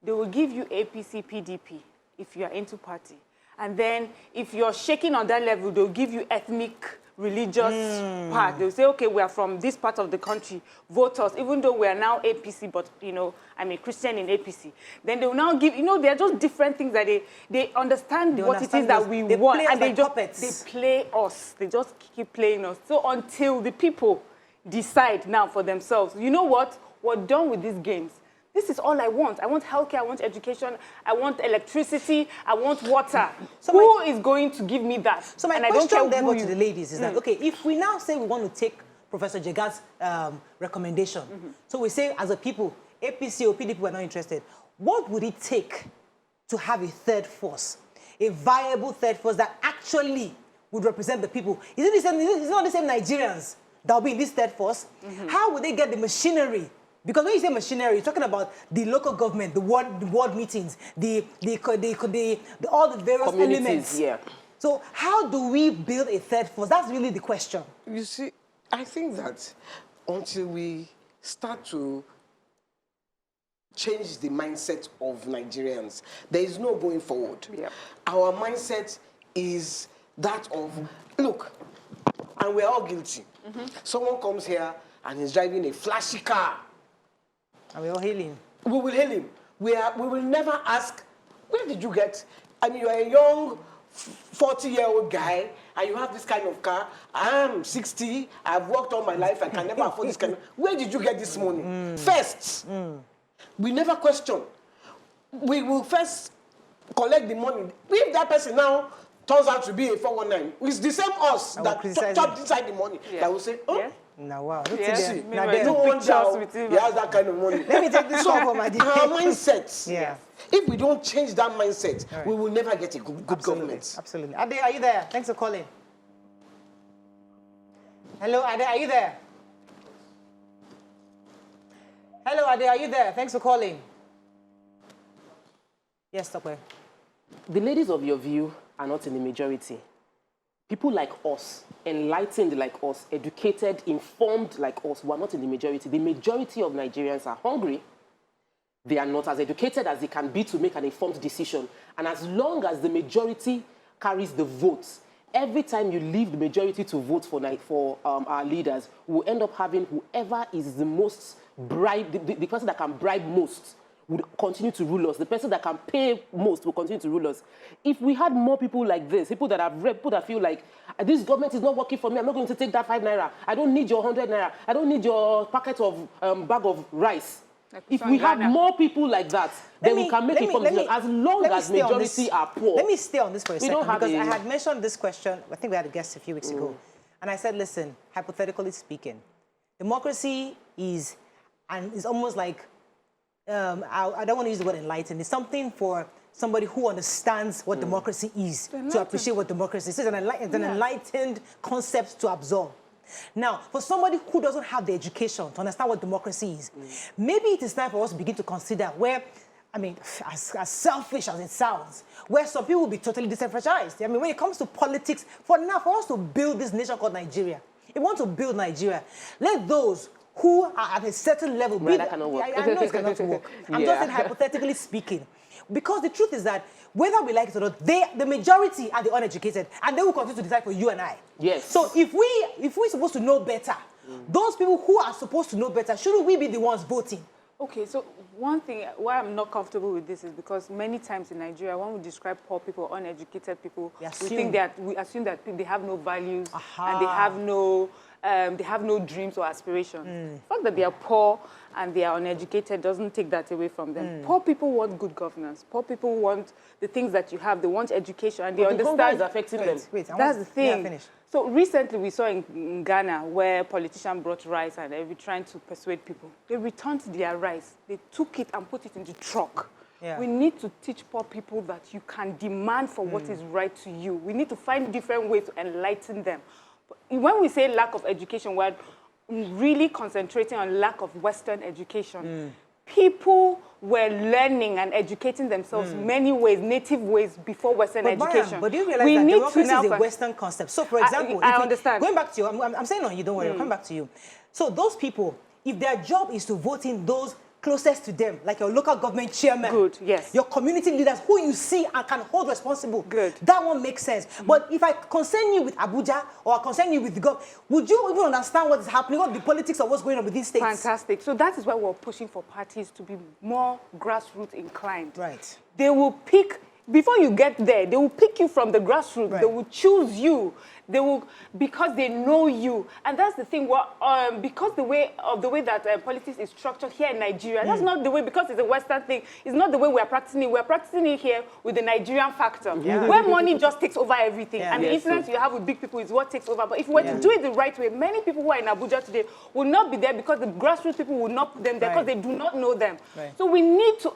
They will give you APC PDP if you are into party. And then if you're shaking on that level, they'll give you ethnic religious part. They'll say, okay, we are from this part of the country, vote us, even though we are now APC, but, I'm a Christian in APC. Then they will now give, they're just different things that they understand what it is that we want. And they play us. They just keep playing us. So until the people decide now for themselves, you know what? We're done with these games. This is all I want. I want healthcare, I want education, I want electricity, I want water. So who is going to give me that? So my question therefore to the ladies is that, okay, if we now say we want to take Professor Jega's recommendation, so we say as a people, APC or PDP were not interested, what would it take to have a third force, a viable third force that actually would represent the people? Is it the same, it's not the same Nigerians that will be in this third force? How would they get the machinery? Because when you say machinery, you're talking about the local government, the ward meetings, all the various elements. Yeah. So how do we build a third force? That's really the question. You see, I think that until we start to change the mindset of Nigerians, there is no going forward. Yep. Our mindset is that of, look, and we're all guilty. Someone comes here and is driving a flashy car. And we all hail him. We will hail him. We will never ask, where did you get? I mean, you're a young 40-year-old guy and you have this kind of car. I'm 60, I've worked all my life, I can never afford this kind of... Where did you get this money? First, we never question. We will first collect the money. If that person now turns out to be a 419, it's the same us that chopped inside the money that will say, oh, Yeah. Now, wow. see, Now, no wonder he has that kind of money. let me take this call for my Our mindset. Yeah. If we don't change that mindset, Right. we will never get a good government. Absolutely. Ade, are you there? Thanks for calling. Hello, Ade, are you there? Hello, Ade, are you there? Thanks for calling. Yes, Tokwe. The ladies of your view are not in the majority. People like us, enlightened like us, educated, informed like us, who are not in the majority. The majority of Nigerians are hungry. They are not as educated as they can be to make an informed decision. And as long as the majority carries the votes, every time you leave the majority to vote for our leaders, we'll end up having whoever is the most the person that can bribe most would continue to rule us. The person that can pay most will continue to rule us. If we had more people like this, people that have read, people that feel like, this government is not working for me, I'm not going to take that 5 naira. I don't need your 100 naira. I don't need your packet of bag of rice. Like if we had more people like that, then we can make informed decisions. As long as majority are poor. Let me stay on this for a second, because I I had mentioned this question, I think we had a guest a few weeks ago, and I said, listen, hypothetically speaking, democracy is almost like, I don't want to use the word enlightened. It's something for somebody who understands what democracy is, to appreciate what democracy is. It's an enlightened concept to absorb. Now, for somebody who doesn't have the education to understand what democracy is, maybe it is time for us to begin to consider where, I mean, as selfish as it sounds, where some people will be totally disenfranchised. I mean, when it comes to politics, for us to build this nation called Nigeria, if we want to build Nigeria, let those who are at a certain level... That cannot work. I know it cannot work. I'm just saying, hypothetically speaking. Because the truth is that, whether we like it or not, the majority are the uneducated, and they will continue to decide for you and I. Yes. So if we're supposed to know better, those people who are supposed to know better, shouldn't we be the ones voting? Okay, so one thing why I'm not comfortable with this is because many times in Nigeria, when we describe poor people, uneducated people, we assume that they have no values and they have no dreams or aspirations. The fact that they are poor and they are uneducated doesn't take that away from them. Poor people want good governance. Poor people want the things that you have. They want education, and they understand is affecting them. That's the thing. So recently we saw in Ghana where politicians brought rice and they were trying to persuade people. They returned their rice. They took it and put it in the truck. Yeah. We need to teach poor people that you can demand for what is right to you. We need to find different ways to enlighten them. But when we say lack of education, we're really concentrating on lack of Western education. People were learning and educating themselves many ways, native ways, before Western education. But do you realize that democracy is a Western concept? So, for example, I understand. Going back to you, I'm saying no, you don't worry, I'll come back to you. So those people, if their job is to vote in those closest to them, like your local government chairman, good, yes, your community leaders who you see and can hold responsible, good, that one makes sense. But if I concern you with Abuja or I concern you with the government, would you even understand what is happening, what the politics of what's going on with these states? Fantastic. So that is why we're pushing for parties to be more grassroots inclined. Right. They will pick, before you get there, they will pick you from the grassroots. Right. They will choose you. They will, because they know you. And that's the thing, because the way that politics is structured here in Nigeria, that's not the way, because it's a Western thing, it's not the way we're practicing it. We're practicing it here with the Nigerian factor, where money just takes over everything. And the influence you have with big people is what takes over. But if we were to do it the right way, many people who are in Abuja today will not be there because the grassroots people will not put them there because they do not know them. Right. So we need to,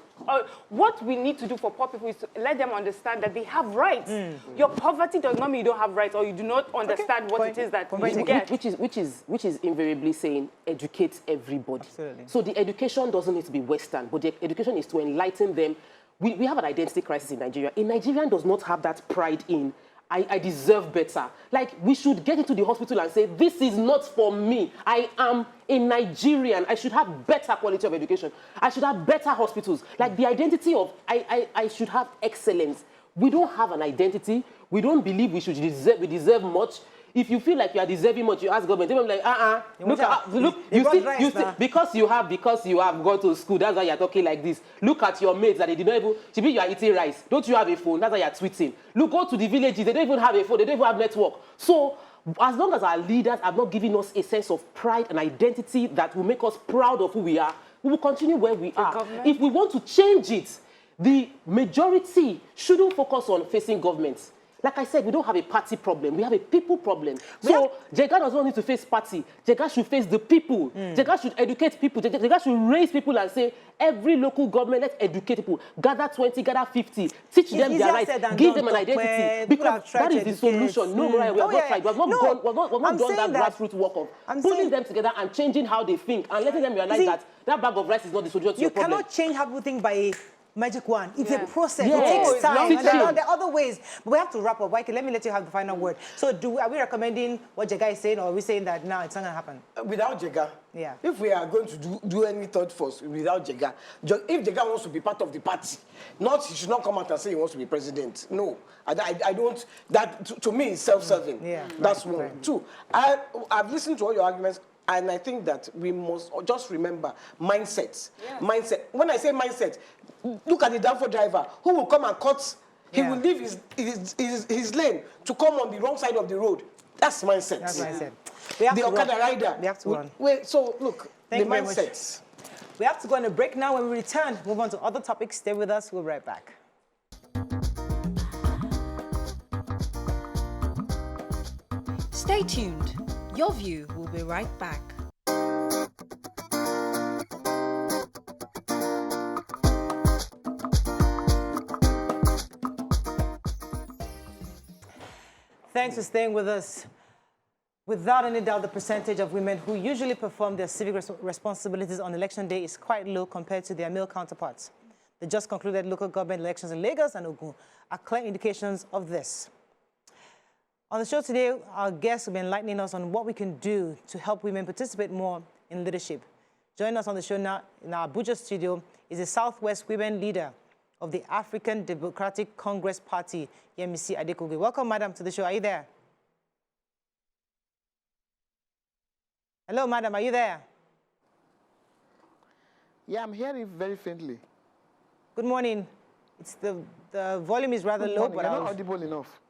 what we need to do for poor people is to let them understand that they have rights. Your poverty does not mean you don't have rights or you do not understand what it is that you get. Which is invariably saying educate everybody. Absolutely. So the education doesn't need to be Western, but the education is to enlighten them. We have an identity crisis in Nigeria. A Nigerian does not have that pride in, I deserve better. Like, we should get into the hospital and say, this is not for me. I am a Nigerian. I should have better quality of education. I should have better hospitals. Like, the identity of, I should have excellence. We don't have an identity. We don't believe we deserve much. If you feel like you are deserving much, you ask government. They'll be like, look, you see, because you have gone to school, that's why you're talking like this. Look at your mates that they did not even, maybe you are eating rice. Don't you have a phone? That's why you're tweeting. Look, go to the villages, they don't even have a phone, they don't even have network. So, as long as our leaders are not giving us a sense of pride and identity that will make us proud of who we are, we will continue where we are. Government? If we want to change it, the majority shouldn't focus on facing governments. Like I said, we don't have a party problem. We have a people problem. So Jega does not need to face party. Jega should face the people. Jega should educate people. Jega should raise people and say, every local government, let's educate people. Gather 20, gather 50. Teach them their rights. Give them an identity. Because that is the solution. No, Mariah, we have not tried. We have not done that grassroots work of pulling them together and changing how they think and letting them realize that bag of rice is not the solution to your problem. You cannot change how people think by magic one. It's a process. It takes time. And there are other ways. But we have to wrap up. Waike, let me let you have the final word. So are we recommending what Jega is saying, or are we saying that no, it's not going to happen? Without Jega, if we are going to do any third force without Jega, if Jega wants to be part of the party, he should not come out and say he wants to be president. No, I don't. That, to me, is self-serving. That's one. Right. Two, I've listened to all your arguments. And I think that we must just remember mindset. Mindset. When I say mindset, look at the Danfo driver who will come and cut. He will leave his lane to come on the wrong side of the road. That's mindset. That's mindset. The Okada rider. We have to run. Wait, so look, the mindset. We have to go on a break now. When we return, move on to other topics. Stay with us. We'll be right back. Stay tuned. Your View will be right back. Thanks for staying with us. Without any doubt, the percentage of women who usually perform their civic responsibilities on election day is quite low compared to their male counterparts. The just concluded local government elections in Lagos and Ogun are clear indications of this. On the show today, our guests will be enlightening us on what we can do to help women participate more in leadership. Joining us on the show now in our Abuja studio is the Southwest Women Leader of the African Democratic Congress Party, Yemisi Adekoge. Welcome, madam, to the show. Are you there? Hello, madam, are you there? Yeah, I'm hearing very faintly. Good morning. It's the volume is rather low, but you're not audible enough.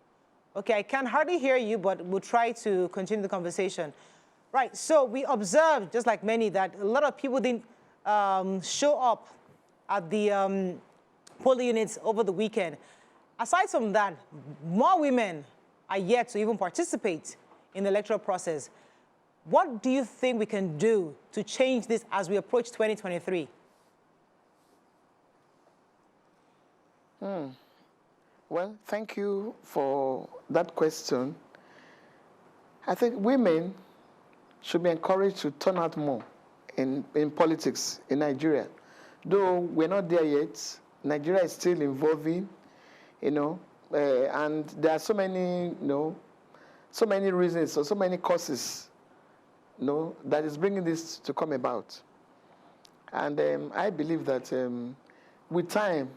Okay, I can hardly hear you, but we'll try to continue the conversation. Right, so we observed, just like many, that a lot of people didn't show up at the polling units over the weekend. Aside from that, more women are yet to even participate in the electoral process. What do you think we can do to change this as we approach 2023? Well, thank you for that question. I think women should be encouraged to turn out more in politics in Nigeria. Though we're not there yet, Nigeria is still evolving, and there are so many, so many reasons or so many causes, that is bringing this to come about. And I believe that with time,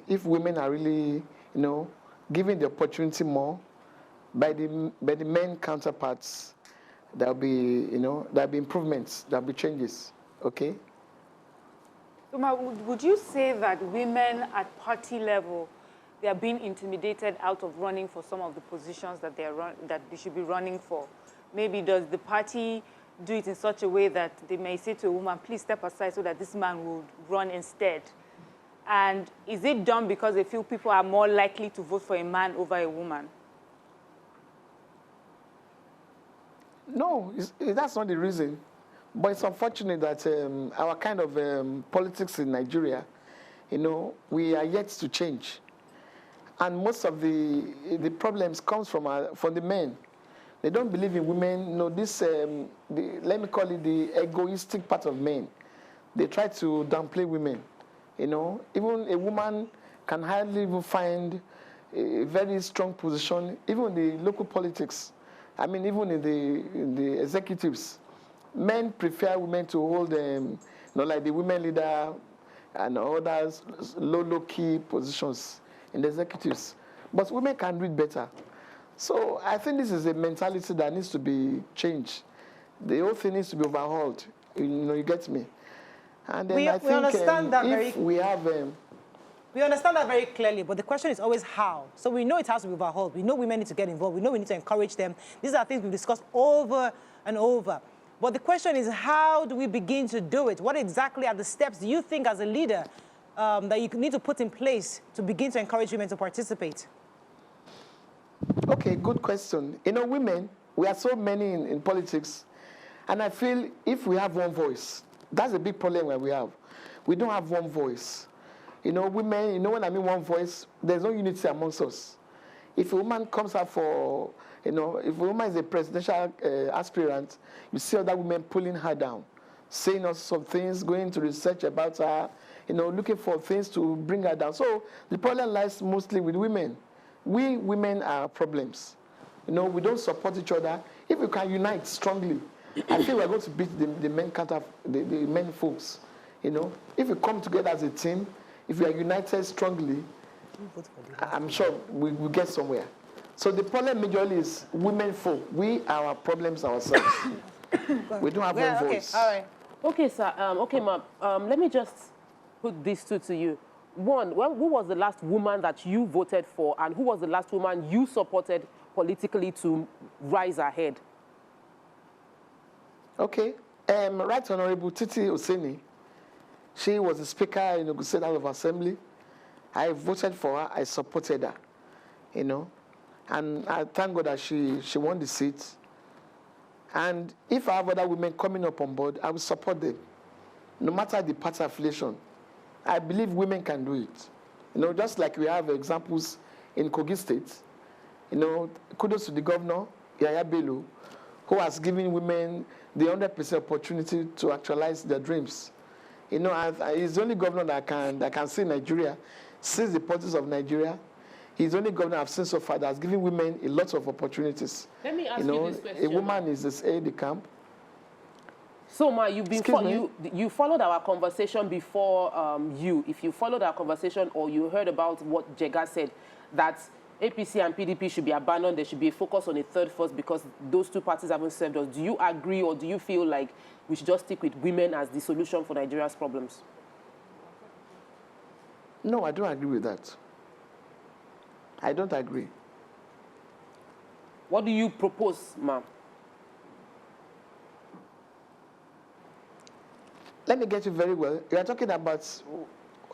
if women are really, given the opportunity more by the men counterparts, there'll be, there'll be improvements, there'll be changes. Okay. Uma, would you say that women at party level, they are being intimidated out of running for some of the positions that they should be running for? Maybe does the party do it in such a way that they may say to a woman, please step aside so that this man will run instead? And is it done because they feel people are more likely to vote for a man over a woman? No, that's not the reason. But it's unfortunate that our kind of politics in Nigeria, we are yet to change. And most of the problems comes from the men. They don't believe in women. Let me call it the egoistic part of men. They try to downplay women. Even a woman can hardly even find a very strong position, even in the local politics. I mean, even in the executives. Men prefer women to hold, like the women leader and others, low-key positions in the executives. But women can read better. So I think this is a mentality that needs to be changed. The whole thing needs to be overhauled. You get me? And then I think understand that if we have... we understand that very clearly, but the question is always how. So we know it has to be overhauled. We know women need to get involved. We know we need to encourage them. These are things we've discussed over and over. But the question is, how do we begin to do it? What exactly are the steps do you think as a leader that you need to put in place to begin to encourage women to participate? Okay, good question. Women, we are so many in politics, and I feel if we have one voice, that's a big problem where we have. We don't have one voice. Women, when I mean one voice, there's no unity amongst us. If a woman comes up for, if a woman is a presidential aspirant, you see other women pulling her down, saying us some things, going to research about her, looking for things to bring her down. So the problem lies mostly with women. We women are problems. We don't support each other. If we can unite strongly, I feel we're going to beat the men folks. If we come together as a team, if we are united strongly, I'm sure we'll get somewhere. So the problem majorly is women folk. We are our problems ourselves. We don't have one voice. All right. Okay, sir. Okay, ma'am. Let me just put these two to you. One, who was the last woman that you voted for, and who was the last woman you supported politically to rise ahead? Okay. Right Honorable Titi Oseni. She was the Speaker in the State House of Assembly. I voted for her. I supported her. And I thank God that she won the seat. And if I have other women coming up on board, I will support them, no matter the party affiliation. I believe women can do it. Just like we have examples in Kogi State. Kudos to the governor, Yaya Bello, who has given women the 100% opportunity to actualize their dreams. He's the only governor that can see Nigeria, sees the politics of Nigeria. He's the only governor I've seen so far that has given women a lot of opportunities. Let me ask you this question. A woman is a aide de camp. So, Ma, you followed our conversation before if you followed our conversation or you heard about what Jega said, that APC and PDP should be abandoned, there should be a focus on a third force because those two parties haven't served us. Do you agree, or do you feel like we should just stick with women as the solution for Nigeria's problems? No, I don't agree with that. I don't agree. What do you propose, ma'am? Let me get you very well. You are talking about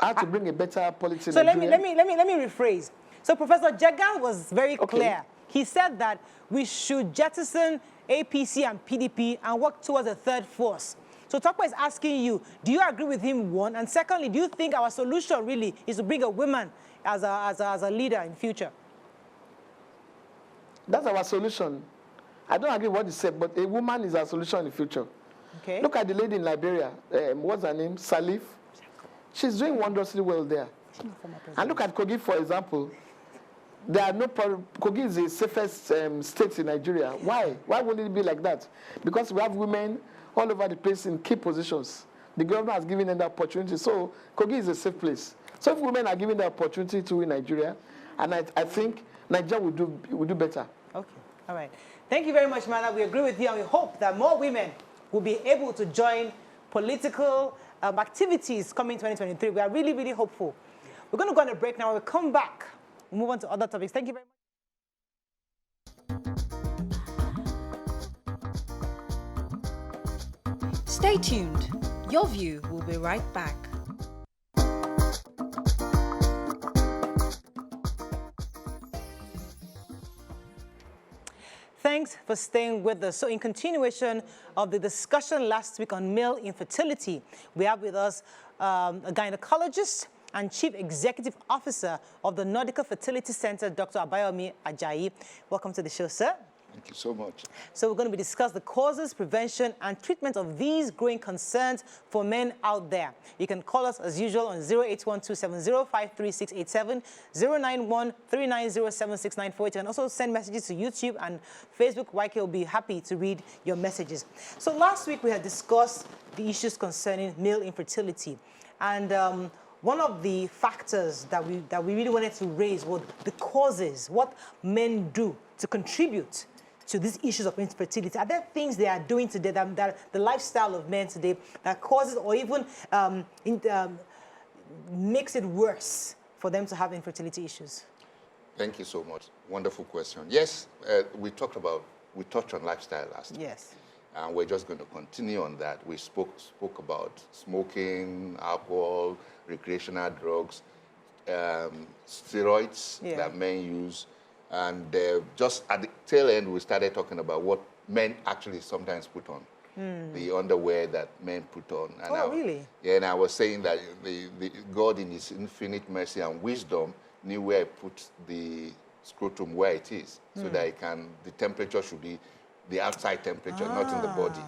how to bring a better policy. So let me rephrase. So Professor Jega was very clear. He said that we should jettison APC and PDP and work towards a third force. So Tokpa is asking you, do you agree with him, one? And secondly, do you think our solution really is to bring a woman as a leader in future? That's our solution. I don't agree with what he said, but a woman is our solution in the future. Okay. Look at the lady in Liberia. What's her name? Salif. She's doing wondrously well there. And look at Kogi, for example. There are no problem. Kogi is the safest state in Nigeria. Why? Why would it be like that? Because we have women all over the place in key positions. The government has given them the opportunity. So Kogi is a safe place. So if women are given the opportunity to in Nigeria, and I think Nigeria will do better. Okay. All right. Thank you very much, Mana. We agree with you, and we hope that more women will be able to join political activities coming 2023. We are really, really hopeful. We're going to go on a break now. We'll come back. We'll move on to other topics. Thank you very much. Stay tuned. Your View will be right back. Thanks for staying with us. So in continuation of the discussion last week on male infertility, we have with us a gynecologist and Chief Executive Officer of the Nordica Fertility Center, Dr. Abayomi Ajayi. Welcome to the show, sir. Thank you so much. So we're going to be discussing the causes, prevention, and treatment of these growing concerns for men out there. You can call us as usual on 08127053687, 09139076948. You can also send messages to YouTube and Facebook. YK will be happy to read your messages. So last week we had discussed the issues concerning male infertility, and one of the factors that we really wanted to raise was the causes, what men do to contribute to these issues of infertility. Are there things they are doing today that the lifestyle of men today that causes or even makes it worse for them to have infertility issues? Thank you so much. Wonderful question. Yes, we touched on lifestyle last week. Yes. And we're just going to continue on that. We spoke about smoking, alcohol, recreational drugs, steroids that men use. And just at the tail end, we started talking about what men actually sometimes put on, the underwear that men put on. And really? Yeah, and I was saying that God in his infinite mercy and wisdom knew where he put the scrotum where it is, so that the temperature should be the outside temperature, not in the body.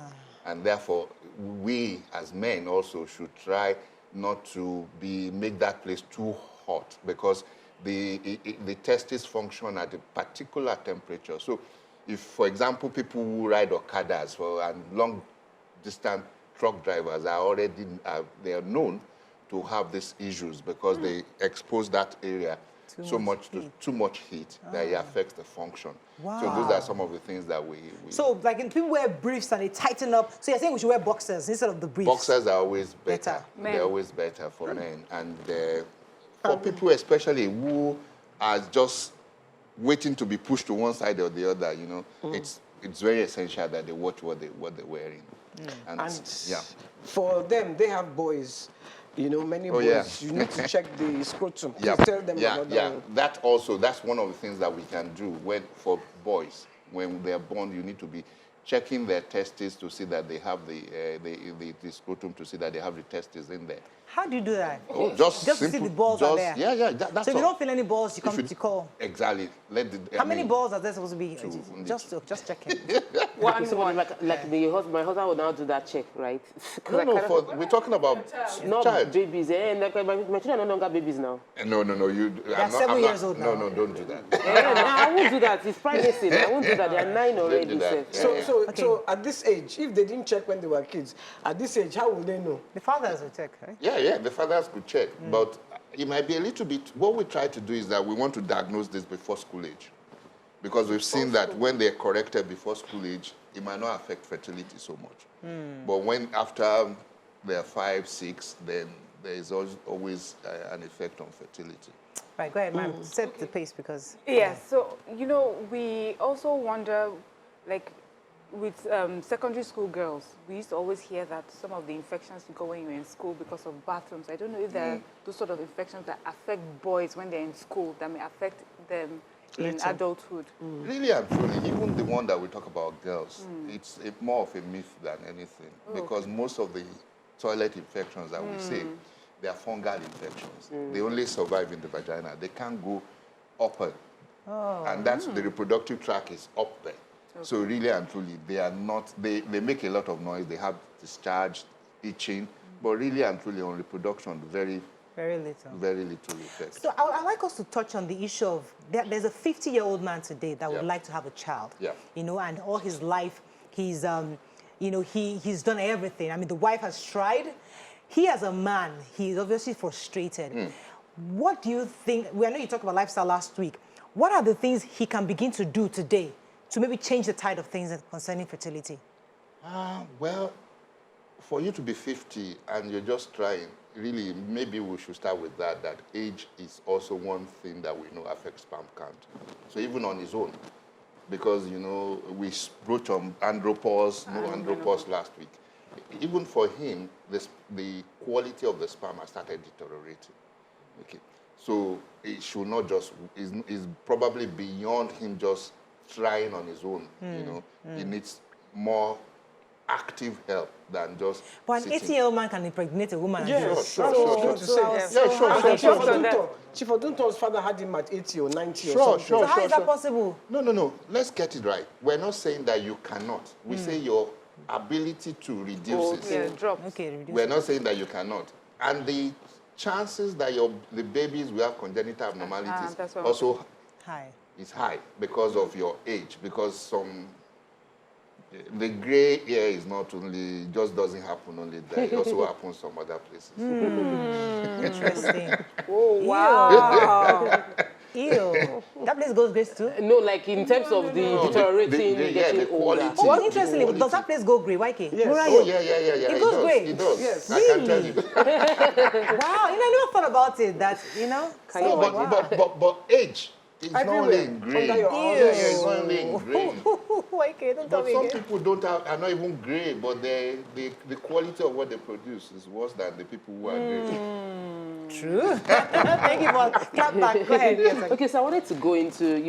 And therefore, we as men also should try not to make that place too hot, because the testes function at a particular temperature. So if, for example, people who ride Okadas and long-distance truck drivers they are known to have these issues because they expose that area too much heat that it affects the function. Wow. So those are some of the things that we So like when people wear briefs and they tighten up, so you're saying we should wear boxers instead of the briefs? Boxers are always better. They're always better for men. And for people especially who are just waiting to be pushed to one side or the other, it's very essential that they watch what they're wearing. And for them, they have boys. Many boys, you need to check the scrotum. Yeah. Tell them about that. That's one of the things that we can do for boys. When they're born, you need to be checking their testes to see that they have the scrotum, to see that they have the testes in there. How do you do that? Oh, just to see the balls are there? Yeah, that's so if you don't feel any balls, you come to call? Exactly. How many balls are there supposed to be? Just checking. My husband will now do that check, right? We're talking about not child. babies. My children are no longer babies now. No. They're 7 years old now. No, don't do that. I won't do that. It's privacy. I won't do that. They're 9 already. So at this age, if they didn't check when they were kids, at this age, how will they know? The fathers will check, right? Yeah, the fathers could check. But it might be a little bit, what we try to do is that we want to diagnose this before school age. Because we've seen that when they're corrected before school age, it might not affect fertility so much. But when after they're 5, 6, then there is always an effect on fertility. Right, go ahead, ma'am. Set the pace because... Yeah, so, we also wonder, like, with secondary school girls, we used to always hear that some of the infections go when you're in school because of bathrooms. I don't know if there are those sort of infections that affect boys when they're in school that may affect them in adulthood. Really and truly, even the one that we talk about girls, it's more of a myth than anything, because most of the toilet infections that we see, they are fungal infections. They only survive in the vagina. They can't go upper. And that's the reproductive tract is up there. So really and truly, they are not, they make a lot of noise, they have discharge, itching, but really and truly on reproduction, very little effect. So I'd like us to touch on the issue of, there's a 50-year-old man today that would like to have a child, and all his life, he's done everything. I mean, the wife has tried. He as a man, he's obviously frustrated. What do you think, I know you talked about lifestyle last week, what are the things he can begin to do today to maybe change the tide of things concerning fertility? Well, for you to be 50 and you're just trying, really, maybe we should start with that age is also one thing that we know affects sperm count. So even on his own, because, we broached on andropause, andropause last week. Even for him, the quality of the sperm has started deteriorating. Okay, so it should not just, is probably beyond him just trying on his own, He needs more active help than just But an sitting. 80-year-old man can impregnate a woman. Yes, Sure. Chief Odunton's father had him at 80 or 90 or Sure, something. So how is that possible? No. Let's get it right. We're not saying that you cannot. We say your ability to reduce it. Yeah, drop. Okay, reduce We're it. not saying that you cannot. And the chances that the babies will have congenital abnormalities that's what also Hi. is high because of your age, because the gray hair is not only, just doesn't happen only there, it also happens some other places. Interesting. Oh, wow. Ew. That place goes great too. No, like in terms of the deteriorating, getting the older. quality. Oh, well, the interestingly, quality. does that place go grey? YK? Yes. Oh, yeah. It goes great. It does. Yes. I can tell you. Wow, I never thought about it. That, No, wow. but age is not only Everywhere. in green. Under your Yeah, house. it's not only in green. YK, don't tell But me some again. people are not even grey, but the quality of what they produce is worse than the people who are grey. True. Thank you for clap back. Go ahead. Yes, Okay, so I wanted to go into,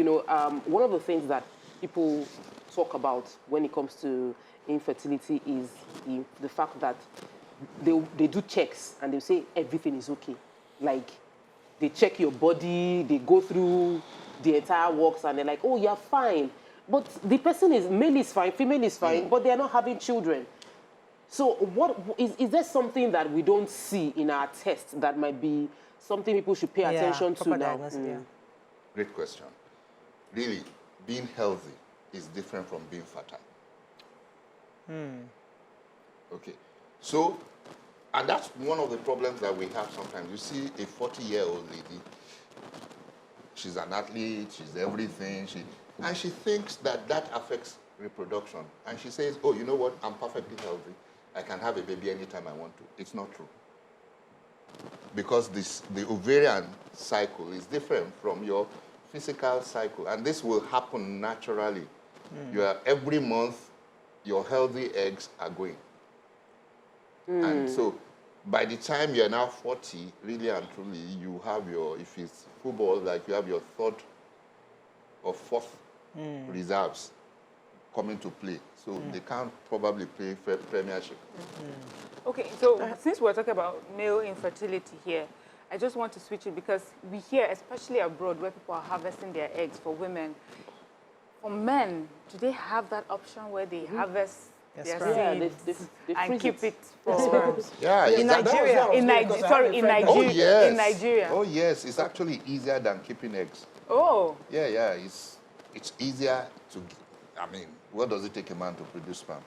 one of the things that people talk about when it comes to infertility is the fact that they do checks and they say everything is okay. Like, they check your body, they go through the entire works, and they're like, oh, you're fine. But the person male is fine, female is fine, but they're not having children. So what is there something that we don't see in our tests that might be something people should pay attention to proper now? diagnosis, yeah. Great question. Really, being healthy is different from being fertile. Okay. So, and that's one of the problems that we have sometimes. You see a 40-year-old lady, she's an athlete, she's everything, and she thinks that affects reproduction. And she says, oh, you know what, I'm perfectly healthy. I can have a baby anytime I want to. It's not true. Because the ovarian cycle is different from your physical cycle. And this will happen naturally. Every month, your healthy eggs are going. And so by the time you're now 40, really and truly, you have if it's football, like you have your third or fourth reserves coming to play. So they can't probably play premiership. Okay, so since we're talking about male infertility here, I just want to switch it because we hear, especially abroad, where people are harvesting their eggs for women. For men, do they have that option where they harvest their seeds and keep it for... Yeah, In Nigeria. In Nigeria. Oh, yes. In Nigeria. Oh, yes. It's actually easier than keeping eggs. Oh. Yeah. It's easier to... what does it take a man to produce sperm?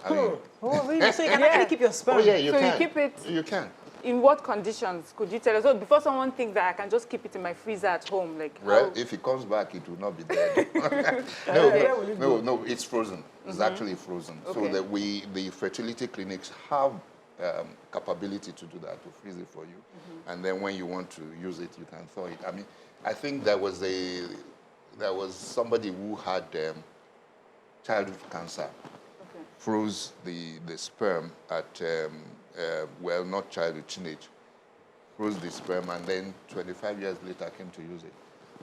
Oh, really? So you can actually keep your sperm? Oh, yeah, you can. You keep it... You can. In what conditions could you tell us? So before someone thinks that I can just keep it in my freezer at home, like well, if it comes back, it will not be there. No, it's frozen. It's actually frozen. Okay. So that the fertility clinics have capability to do that, to freeze it for you, and then when you want to use it, you can thaw it. I think there was somebody who had childhood cancer, froze the sperm at not childhood, teenage, froze the sperm, and then 25 years later came to use it.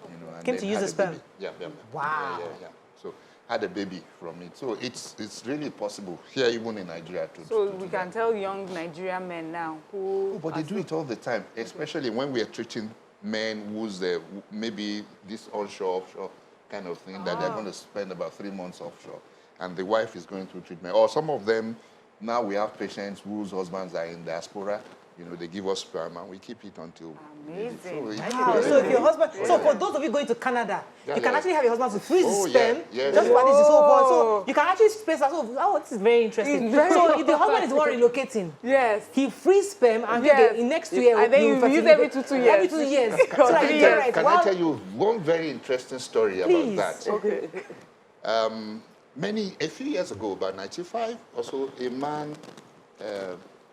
And came then to use had the a sperm? baby. Yeah. Wow. Yeah. So had a baby from it. So it's really possible here, even in Nigeria, to So to we do can that. tell young Nigerian men now who... But they do it all the time, especially when we are treating men who's maybe this onshore, offshore kind of thing, that they're going to spend about 3 months offshore, and the wife is going through treatment. Or some of them, now we have patients whose husbands are in diaspora. They give us sperm and we keep it until... Amazing. Wow. So if your husband... So for those of you going to Canada, you can actually have your husband to freeze his sperm, yeah. just manage the so forth. So you can actually space that. So, this is very interesting. So if the husband is the one relocating, Yes. he freeze sperm and in next year... And then you use every 2 years. Every 2 years. So that you get right. Can I tell you one very interesting story Please. about that? Okay. A few years ago, about 95 or so, a man,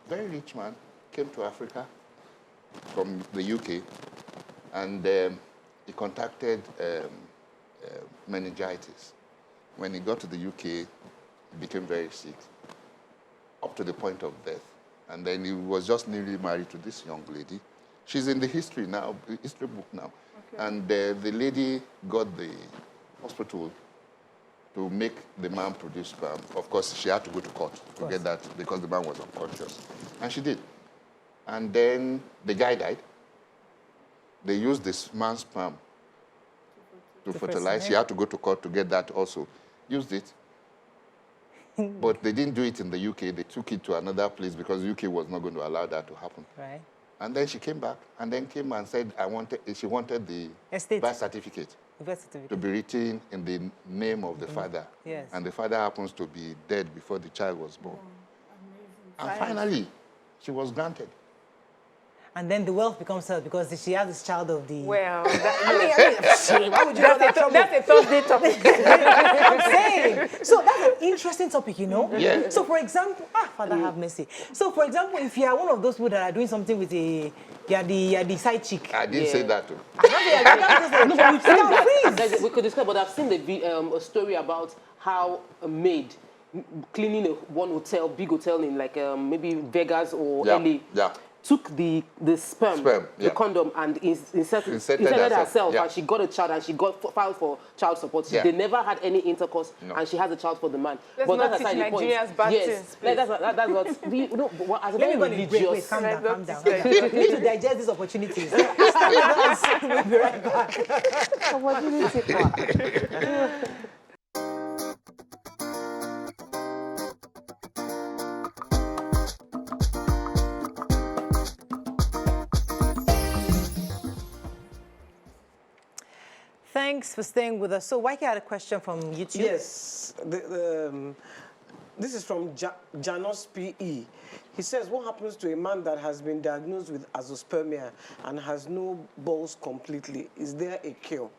very rich man, came to Africa from the UK, and he contracted meningitis. When he got to the UK, he became very sick, up to the point of death. And then he was just newly married to this young lady. She's in the history book now. Okay. And the lady got the hospital to make the man produce sperm. Of course, she had to go to court to get that because the man was unconscious. And she did. And then the guy died. They used this man's sperm to fertilize. She had to go to court to get that also. Used it. But they didn't do it in the UK. They took it to another place because the UK was not going to allow that to happen. Right. And then she came back and then came and said she wanted the birth certificate to be written in the name of the father. Yes. And the father happens to be dead before the child was born. And finally, she was granted. And then the wealth becomes hers because she has this child of the... Well, why would you have that trouble? That's a Thursday topic. I'm saying. So that's an interesting topic, you know? Yeah. So for example, Father have mercy. So for example, if you are one of those people that are doing something with you're the side chick. I didn't say that too. We could discuss, but I've seen a story about how a maid cleaning one hotel, big hotel in like maybe Vegas or LA. Yeah. Took the sperm, the condom, and inserted herself, and she got a child, and she filed for child support. They never had any intercourse, and she has a child for the man. Let's but not that's teach aside the point. Nigerians bad things, That's what as a very religious. Wait, calm down. We need to digest these opportunities. We'll be right back. Opportunity. Thanks for staying with us. So, Waike had a question from YouTube. Yes. This is from Janos PE. He says, what happens to a man that has been diagnosed with azoospermia and has no balls completely? Is there a cure?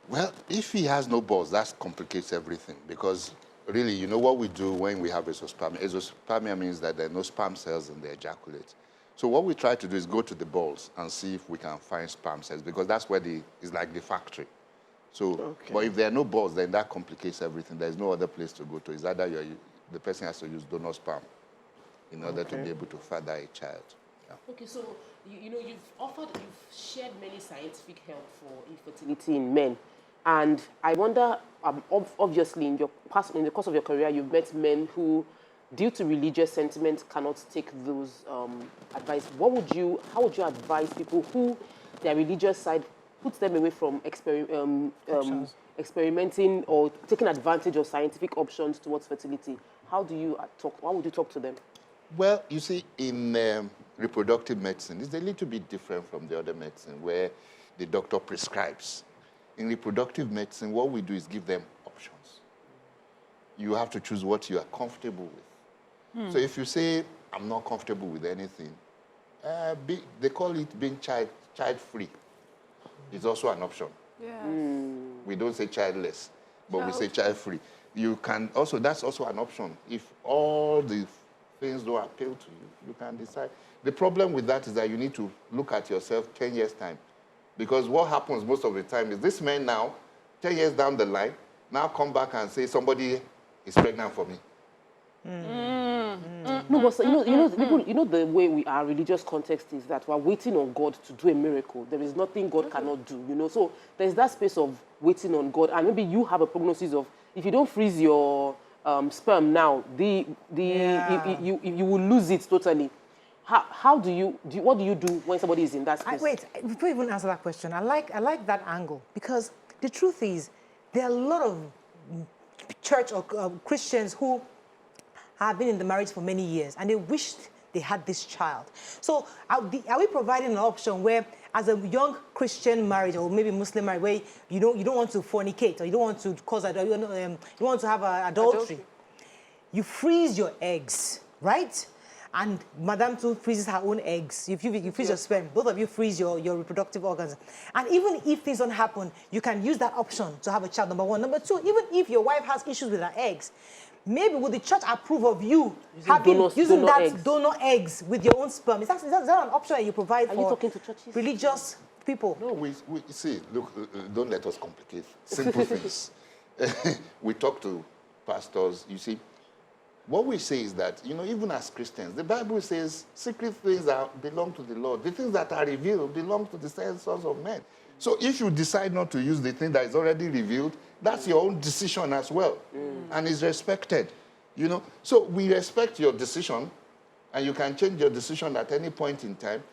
Well, if he has no balls, that complicates everything because really, you know what we do when we have azoospermia? Azoospermia means that there are no sperm cells in the ejaculate. So what we try to do is go to the balls and see if we can find sperm cells because that's where it's like the factory. So, but if there are no balls, then that complicates everything. There's no other place to go to. It's either the person has to use donor sperm in order to be able to father a child. Yeah. Okay, so you've shared many scientific help for infertility in men, and I wonder, obviously, in the course of your career, you've met men who, due to religious sentiment, cannot take those advice. How would you advise people who their religious side puts them away from experimenting or taking advantage of scientific options towards fertility? How would you talk to them? Well, you see, in reproductive medicine, it's a little bit different from the other medicine where the doctor prescribes. In reproductive medicine, what we do is give them options. You have to choose what you are comfortable with. So if you say, I'm not comfortable with anything, they call it being child-free. It's also an option. Yeah. We don't say childless, but we say child-free. You can also, that's also an option. If all the things don't appeal to you, you can decide. The problem with that is that you need to look at yourself 10 years' time. Because what happens most of the time is this man now, 10 years down the line, now come back and say somebody is pregnant for me. No, but you know the way our religious context is that we're waiting on God to do a miracle. There is nothing God cannot do, So there's that space of waiting on God, and maybe you have a prognosis of if you don't freeze your sperm now, you will lose it totally. What do you do when somebody is in that space? Wait, before you even answer that question, I like that angle because the truth is there are a lot of church or Christians who have been in the marriage for many years and they wished they had this child. So are we providing an option where as a young Christian marriage or maybe Muslim marriage where you don't want to fornicate or you don't want to cause you don't want to have adultery. You freeze your eggs, right? And Madame too freezes her own eggs. You freeze your sperm. Both of you freeze your reproductive organs. And even if things don't happen, you can use that option to have a child, number one. Number two, even if your wife has issues with her eggs, maybe would the church approve of you using donor eggs with your own sperm? Is that an option that you provide for talking to churches? Religious people? No, we see, look, don't let us complicate simple things. We talk to pastors, you see. What we say is that, even as Christians, the Bible says secret things belong to the Lord. The things that are revealed belong to the sons of men. So if you decide not to use the thing that is already revealed, that's your own decision as well, and is respected, you know. So we respect your decision, and you can change your decision at any point in time,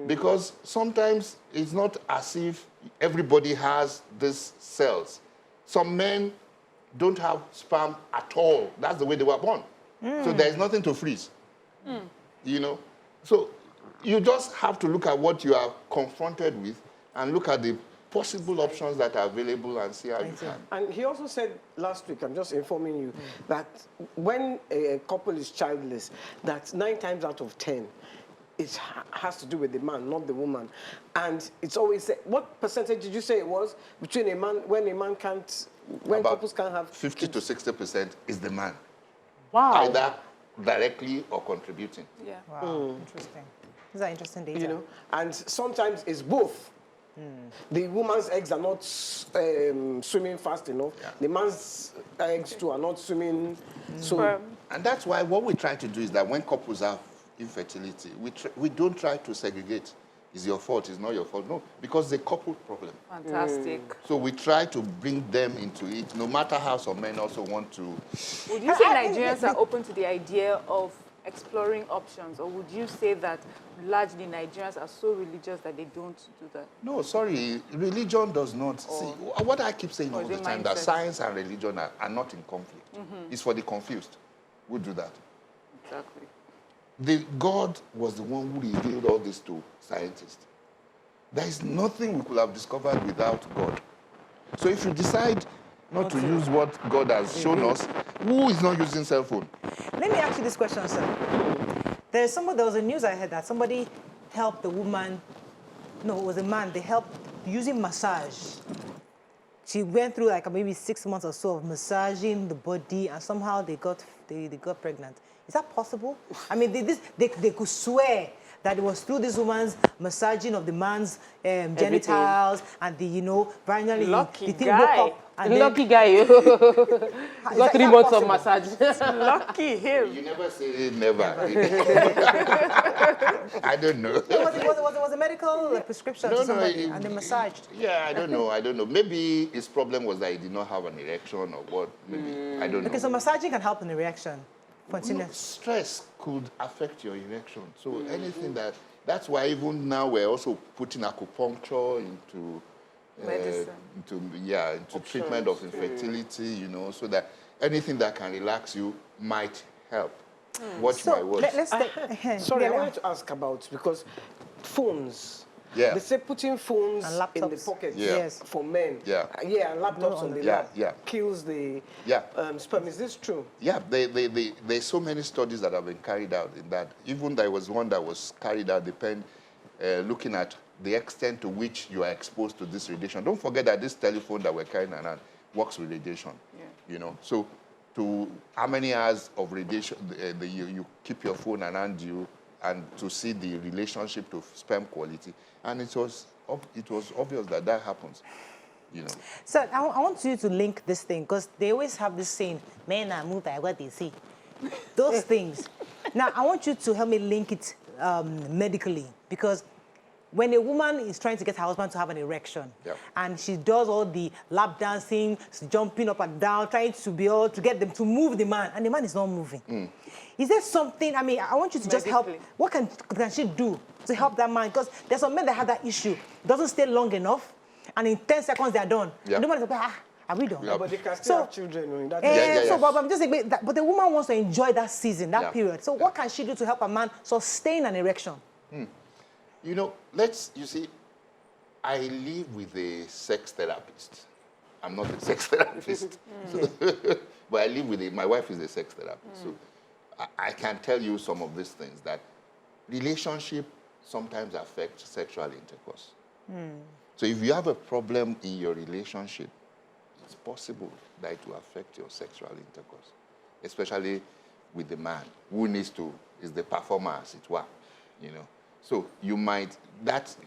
because sometimes it's not as if everybody has these cells. Some men don't have sperm at all. That's the way they were born. So there's nothing to freeze, you know. So you just have to look at what you are confronted with and look at the possible options that are available and see how you can. And he also said last week, I'm just informing you, that when a couple is childless, that 9 times out of 10, it has to do with the man, not the woman. And it's always, what percentage did you say it was between a man, when a man can't, when About couples can't have 50 to 60% is the man. Wow. Either directly or contributing. Yeah. Wow, interesting. These are interesting data. You know, and sometimes it's both. The woman's eggs are not swimming fast enough. Yeah. The man's eggs too are not swimming. So, And that's why what we try to do is that when couples have infertility, we don't try to segregate. It's your fault, it's not your fault. No, because it's a couple problem. Fantastic. So we try to bring them into it, no matter how some men also want to. Would you say Nigerians are open to the idea of exploring options, or would you say that largely Nigerians are so religious that they don't do that? No, sorry, religion does not. See, what I keep saying all the time, that science and religion are not in conflict. It's for the confused who do that. Exactly. God was the one who revealed all this to scientists. There is nothing we could have discovered without God. So if you decide not to use what God has shown us, who is not using cell phone? Let me ask you this question, sir. There was a news I heard that somebody helped the woman, no, it was a man, they helped using massage. She went through like maybe 6 months or so of massaging the body, and somehow they got pregnant. Is that possible? I mean, they could swear that it was through this woman's massaging of the man's genitals and the, finally Lucky the thing guy. woke up. And Lucky guy. You got 3 months of massage. Lucky him. You never say never. I don't know. It was a medical prescription to somebody, and they massaged. Yeah, I don't know. Maybe his problem was that he did not have an erection or what. Maybe I don't know. Okay, so massaging can help in erection. Continue. No, stress could affect your erection. So anything that's why even now we're also putting acupuncture into Medicine. into treatment of infertility, so that anything that can relax you might help. Watch my words. Let's sorry, I wanted to ask about, because phones. Yeah. They say putting phones And in the laptops. pockets Yes. for men. Yeah. And laptops on the lap Yeah. kills the sperm. Is this true? Yeah, there's so many studies that have been carried out in that. Even there was one that was carried out looking at the extent to which you are exposed to this radiation. Don't forget that this telephone that we're carrying around works with radiation. Yeah. So to how many hours of radiation you keep your phone around you, and to see the relationship to sperm quality, and it was obvious that happens. So I want you to link this thing, because they always have this saying, men are moved by what they see. Those things. Now, I want you to help me link it medically, because when a woman is trying to get her husband to have an erection, and she does all the lap dancing, jumping up and down, trying to be able to get them to move the man, and the man is not moving. Is there something, I want you to just help, what can she do to help that man? Because there's some men that have that issue, doesn't stay long enough, and in 10 seconds they're done. Yeah. The man is like, are we done? Yeah, but they can still have children. But I'm just saying, but the woman wants to enjoy that season, that period. So what can she do to help a man sustain an erection? I live with a sex therapist. I'm not a sex therapist. But I live with my wife is a sex therapist. So I can tell you some of these things, that relationship sometimes affect sexual intercourse. So if you have a problem in your relationship, it's possible that it will affect your sexual intercourse, especially with the man who is the performer, as it were, So you might,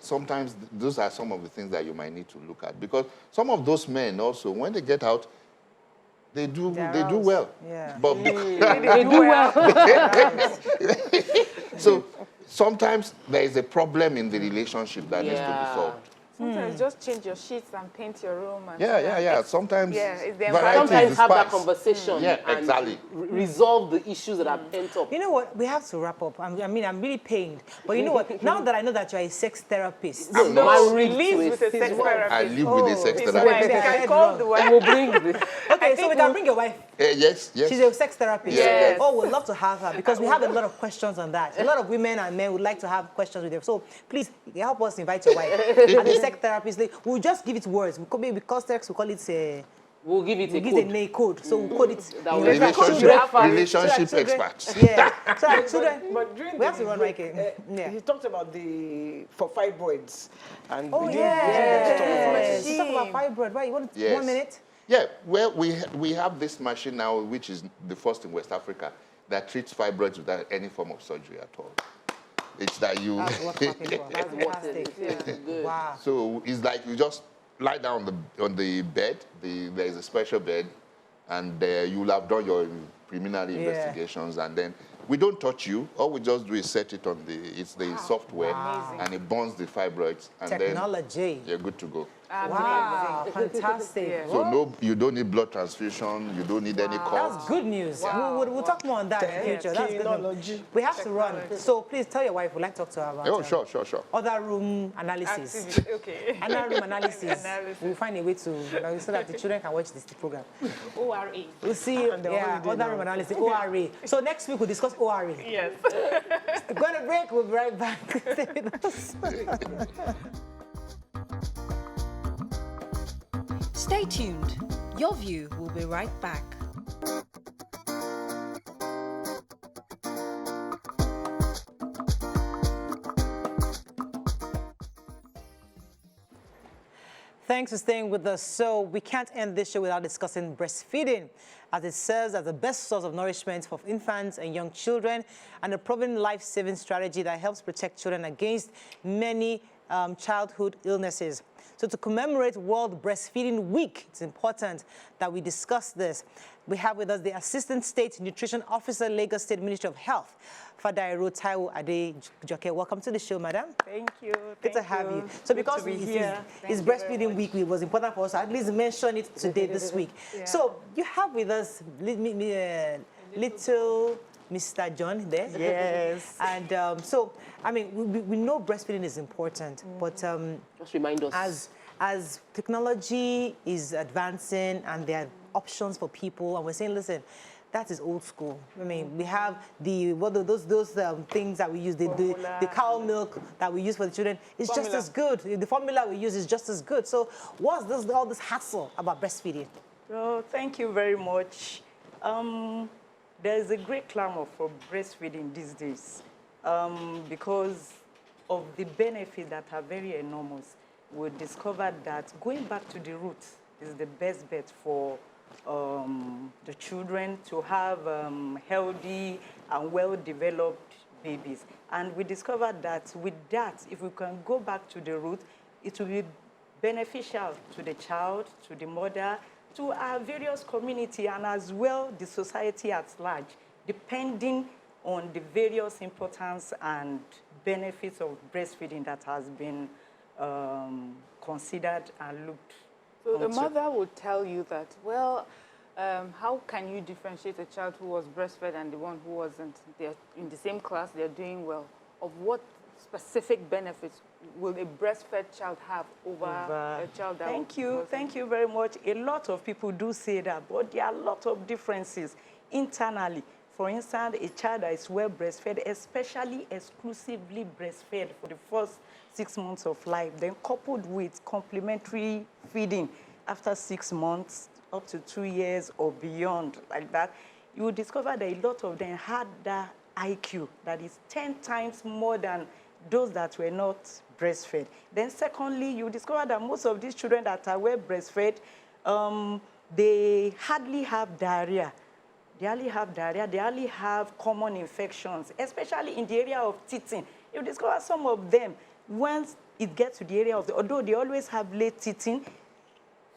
sometimes those are some of the things that you might need to look at, because some of those men also, when they get out, they do well. Yeah. But They do well. so sometimes there is a problem in the relationship that needs to be solved. Sometimes just change your sheets and paint your room. And Yeah. Sometimes it's the variety is Sometimes the have that spice. conversation Yeah, and exactly. resolve the issues that are pent up. You know what? We have to wrap up. I mean, I'm really pained. But you know what? Now that I know that you're a sex therapist. I'm No, not. married lives to with a sex therapist. I live with a sex His therapist. wife. I called the wife. We'll bring this. Okay, so we can bring your wife. Yes. She's a sex therapist. Yes. Oh, we'd love to have her because we have a lot of questions on that. A lot of women and men would like to have questions with them. So please help us invite your wife. As a sex therapist, we'll just give it words. Because sex, we call it We'll give it a give code. it a name code. So we'll code it. That will Relationship experts. Yeah. So that children, But during we have to run break, yeah. he talked about for fibroids. And Oh, we didn't yes. You talk about fibroid, right? You want Yes. 1 minute? Yeah, well, we have this machine now, which is the first in West Africa, that treats fibroids without any form of surgery at all. It's that you... That's what happened. That's fantastic. Good. Wow. So it's like you just lie down on the bed. There is a special bed, and you will have done your preliminary investigations, and then we don't touch you. All we just do is set it on the software, and it burns the fibroids, and Technology. then you're good to go. Wow, fantastic. So you don't need blood transfusion. You don't need any call. That's good news. We'll talk more on that in the future. That's good news. We have to run. So please tell your wife we'd like to talk to her about Sure. other room analysis. Okay. Other room analysis. We'll find a way to, so that the children can watch this program. ORA. We'll see, other room analysis, ORA. So next week we'll discuss ORA. Yes. We're going to break, we'll be right back. Stay with us. Stay tuned. Your View will be right back. Thanks for staying with us. So we can't end this show without discussing breastfeeding, as it serves as the best source of nourishment for infants and young children, and a proven life-saving strategy that helps protect children against many childhood illnesses. So to commemorate World Breastfeeding Week, it's important that we discuss this. We have with us the Assistant State Nutrition Officer, Lagos State Ministry of Health, Fadairo Taiwo Adejoke. Welcome to the show, madam. Thank you. Good to have you. So because it's Breastfeeding Week, it was important for us to at least mention it today, this week. Yeah. So you have with us little Mr. John there. Yes. And so, I mean, we know breastfeeding is important, but Just remind us. as technology is advancing and there are options for people, and we're saying, listen, that is old school. I mean, we have those things that we use, the cow milk that we use for the children is just as good. The formula we use is just as good. So what's all this hassle about breastfeeding? Well, thank you very much. There is a great clamor for breastfeeding these days because of the benefits that are very enormous. We discovered that going back to the roots is the best bet for the children to have healthy and well-developed babies. And we discovered that with that, if we can go back to the root, it will be beneficial to the child, to the mother, to our various community, and as well the society at large, depending on the various importance and benefits of breastfeeding that has been considered and looked So onto. the mother would tell you that, well, how can you differentiate a child who was breastfed and the one who wasn't? They're in the same class, they're doing well. Of what specific benefits will a breastfed child have over a child that Thank you very much. A lot of people do say that, but there are a lot of differences internally. For instance, a child that is well breastfed, especially exclusively breastfed for the first 6 months of life, then coupled with complementary feeding after 6 months, up to 2 years or beyond, like that, you will discover that a lot of them had that IQ that is 10 times more than those that were not breastfed. Then secondly, you discover that most of these children that are well breastfed, they hardly have diarrhea. They hardly have common infections, especially in the area of teething. You discover some of them, once it gets to the area of although they always have late teething,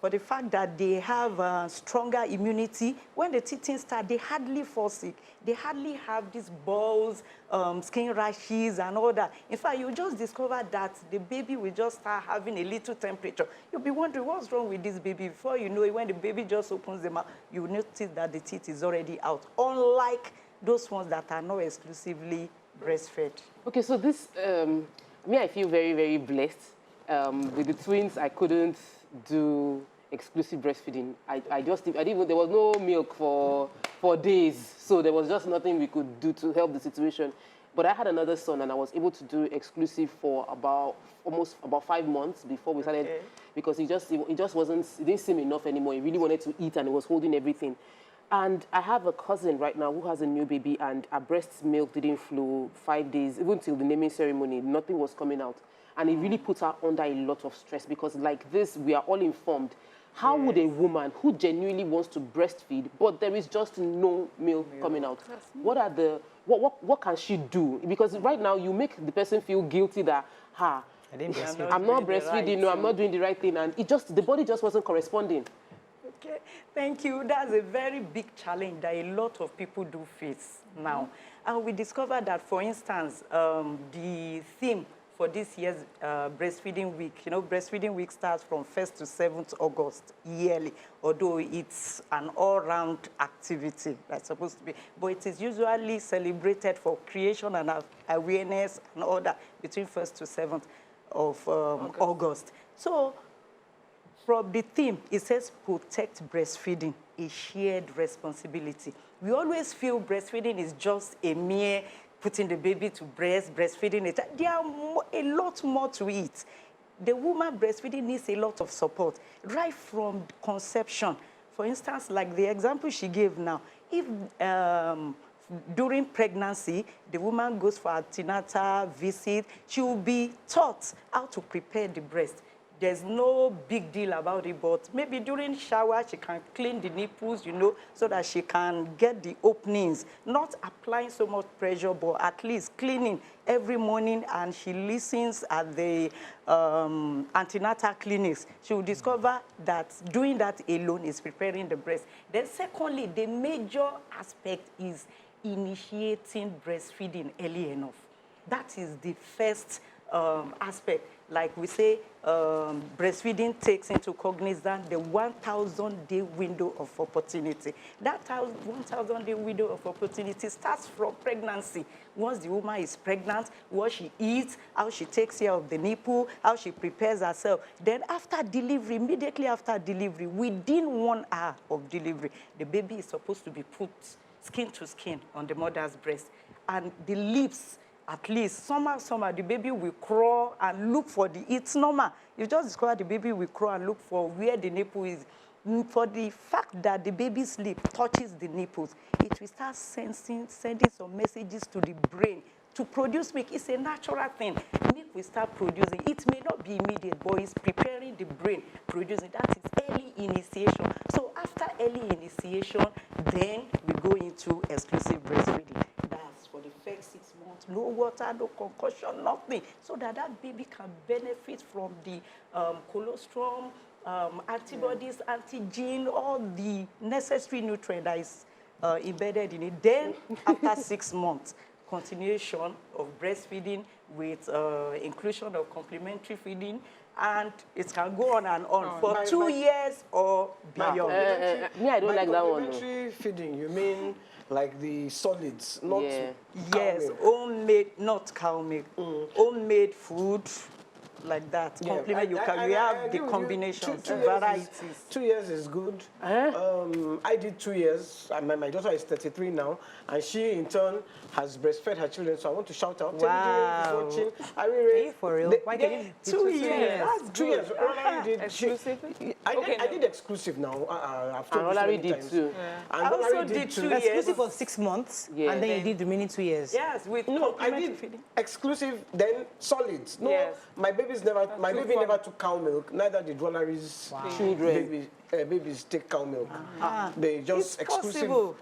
for the fact that they have stronger immunity. When the teething start, they hardly fall sick. They hardly have these balls, skin rashes and all that. In fact, you just discover that the baby will just start having a little temperature. You'll be wondering what's wrong with this baby. Before you know it, when the baby just opens the mouth, you notice that the teeth is already out. Unlike those ones that are not exclusively breastfed. Okay, so this, me, I feel very, very blessed. With the twins, I couldn't do exclusive breastfeeding. There was no milk for days, so there was just nothing we could do to help the situation. But I had another son, and I was able to do exclusive for almost about 5 months before we started, because it didn't seem enough anymore. He really wanted to eat, and he was holding everything. And I have a cousin right now who has a new baby, and her breast milk didn't flow 5 days, even till the naming ceremony. Nothing was coming out. And it really put her under a lot of stress, because like this, we are all informed. How would a woman who genuinely wants to breastfeed, but there is just no milk coming out? What can she do? Because right now, you make the person feel guilty that, I'm not breastfeeding, no, I'm not doing the right thing. And the body just wasn't corresponding. Okay, thank you. That's a very big challenge that a lot of people do face now. And we discovered that, for instance, the theme for this year's Breastfeeding Week, Breastfeeding Week starts from 1st to 7th August yearly, although it's an all-round activity that's supposed to be. But it is usually celebrated for creation and awareness and all that between 1st to 7th of August. So, from the theme, it says protect breastfeeding, a shared responsibility. We always feel breastfeeding is just a mere putting the baby to breastfeeding it. There are a lot more to it. The woman breastfeeding needs a lot of support, right from conception. For instance, like the example she gave now, if during pregnancy, the woman goes for antenatal visit, she will be taught how to prepare the breast. There's no big deal about it, but maybe during shower, she can clean the nipples, so that she can get the openings, not applying so much pressure, but at least cleaning every morning, and she listens at the antenatal clinics. She will discover that doing that alone is preparing the breast. Then secondly, the major aspect is initiating breastfeeding early enough. That is the first aspect. Like we say, breastfeeding takes into cognizance the 1,000-day window of opportunity. That 1,000-day window of opportunity starts from pregnancy. Once the woman is pregnant, what she eats, how she takes care of the nipple, how she prepares herself. Then after delivery, immediately after delivery, within 1 hour of delivery, the baby is supposed to be put skin to skin on the mother's breast. And the lips, at least, somehow, the baby will crawl and look for it's normal. You just discover the baby will crawl and look for where the nipple is. For the fact that the baby's lip touches the nipples, it will start sending some messages to the brain to produce milk. It's a natural thing. Milk will start producing. It may not be immediate, but it's preparing the brain, producing. That is early initiation. So after early initiation, then we go into exclusive breastfeeding. That's for the first 6 months. No water, no concussion, nothing. So that baby can benefit from the colostrum, antibodies, antigen, all the necessary nutrient that is embedded in it. Then after 6 months, continuation of breastfeeding with inclusion of complementary feeding, and it can go on and on for 2 years or beyond. I don't like that one. Complementary feeding, you mean like the solids, not yes, homemade, not cow milk, homemade food. Like that, complement. You have the combinations, varieties. 2 years is good. I did 2 years. My daughter is 33 now, and she in turn has breastfed her children. So I want to shout out. Wow. Watching. Are we ready? For real? Why did you 2 years? That's 2 years. Exclusive? I did exclusive now. I've told you so many too. I also did 2 years. Exclusive for 6 months, and then you did the remaining 2 years. Yes, with I did feeding. Exclusive, then solids. No, yes. my baby never took cow milk. Neither did Wallary's children. Babies take cow milk. They just It's exclusive. possible.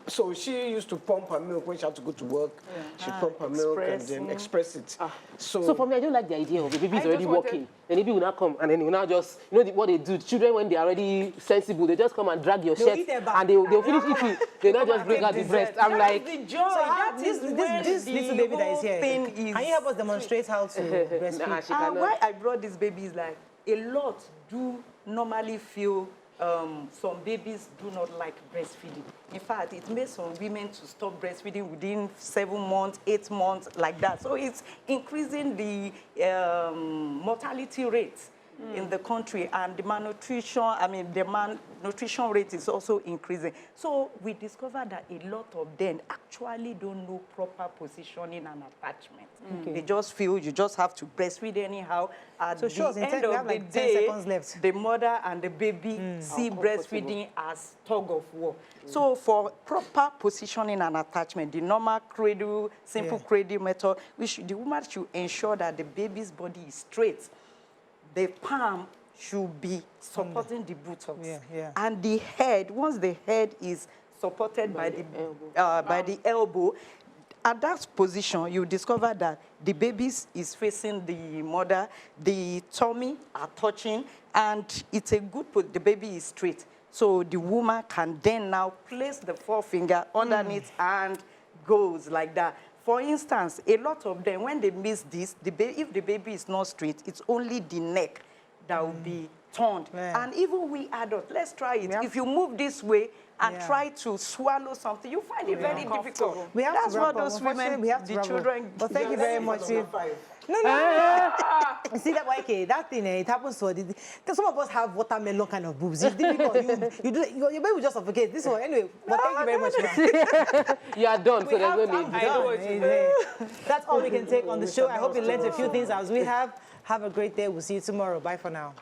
So she used to pump her milk when she had to go to work. She pump her milk and then express it. So for me, I don't like the idea of the baby is already just wanted- walking. The baby will not come, and then he will not just, you know what they do? Children, when they are already sensible, they just come and drag your shirt, eat their back. and they'll finish eating. They not just bring out the breast. I'm like, the joy. So how, That this is when little the baby that is whole here, thing can is you help us demonstrate how to breastfeed? nah, she cannot. why I brought this baby is like a lot do normally feel some babies do not like breastfeeding. In fact, it makes some women to stop breastfeeding within 7 months, 8 months, like that. So it's increasing the mortality rates in the country, and the malnutrition, the malnutrition rate is also increasing. So we discovered that a lot of them actually don't know proper positioning and attachment. They just feel you just have to breastfeed anyhow. At So sure, the in end we of have the like 10 day, seconds left. the mother and the baby see breastfeeding as tug of war. So for proper positioning and attachment, the normal cradle, simple cradle method, the woman should ensure that the baby's body is straight. The palm should be supporting the buttocks. And the head, once the head is supported by the elbow, at that position, you discover that the baby is facing the mother, the tummy are touching, and it's a good the baby is straight. So the woman can then now place the forefinger underneath and goes like that. For instance, a lot of them, when they miss this, if the baby is not straight, it's only the neck that will be turned. And even we adults, let's try it. If you move this way and try to swallow something, you find it very difficult. We have That's to wrap what up. those women, We have to the wrap up. children. But thank you very much. No. You see that, okay, that thing, it happens to because some of us have watermelon kind of boobs. It's difficult. You do your baby will just suffocate. This one, anyway. But thank you very much, ma'am. you are done, so there's no need. That's all we can take on the show. I hope you learned a few things as we have. Have a great day. We'll see you tomorrow. Bye for now.